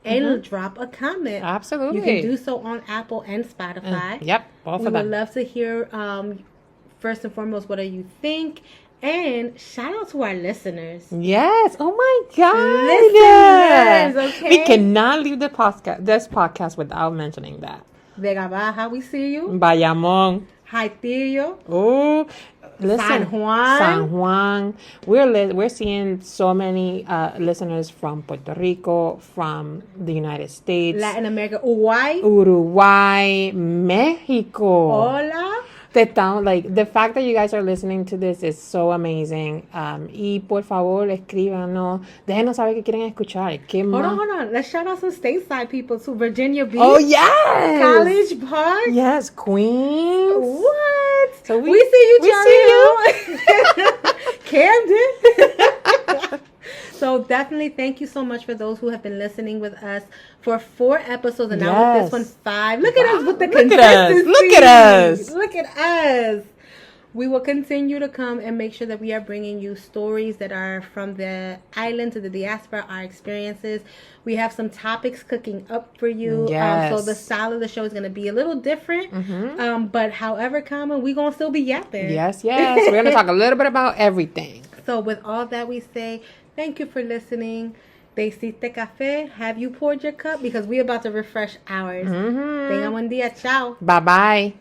S1: and drop a comment.
S2: Absolutely.
S1: You can do so on Apple and Spotify.
S2: Yep, both of them.
S1: We would love to hear, first and foremost, what do you think? And shout out to our listeners.
S2: Yes. Oh my God.
S1: Listeners, okay?
S2: We cannot leave this podcast without mentioning that.
S1: Vega Baja, we see you.
S2: Bayamón.
S1: Jaitillo.
S2: Oh, listen.
S1: San
S2: Juan. We're seeing so many listeners from Puerto Rico, from the United States,
S1: Latin America,
S2: Uruguay, Mexico.
S1: Hola.
S2: The fact that you guys are listening to this is so amazing. Y por favor, escríbanos. Déjenos saber qué quieren escuchar.
S1: Hold on. Let's shout out some stateside people too. Virginia Beach.
S2: Oh, yes.
S1: College Park.
S2: Yes, Queens.
S1: What?
S2: So
S1: we see you, Charlie. Camden. So definitely thank you so much for those who have been listening with us for 4 episodes and now with this one 5. Look at us with the consistency. Look at us. We will continue to come and make sure that we are bringing you stories that are from the island to the diaspora, our experiences. We have some topics cooking up for you.
S2: Yes.
S1: So the style of the show is going to be a little different. But however common, we're going to still be yapping.
S2: Yes. We're going to talk a little bit about everything.
S1: So with all that we say, thank you for listening. Te hiciste café? Have you poured your cup? Because we're about to refresh ours. Tenga buen día. Ciao.
S2: Bye-bye.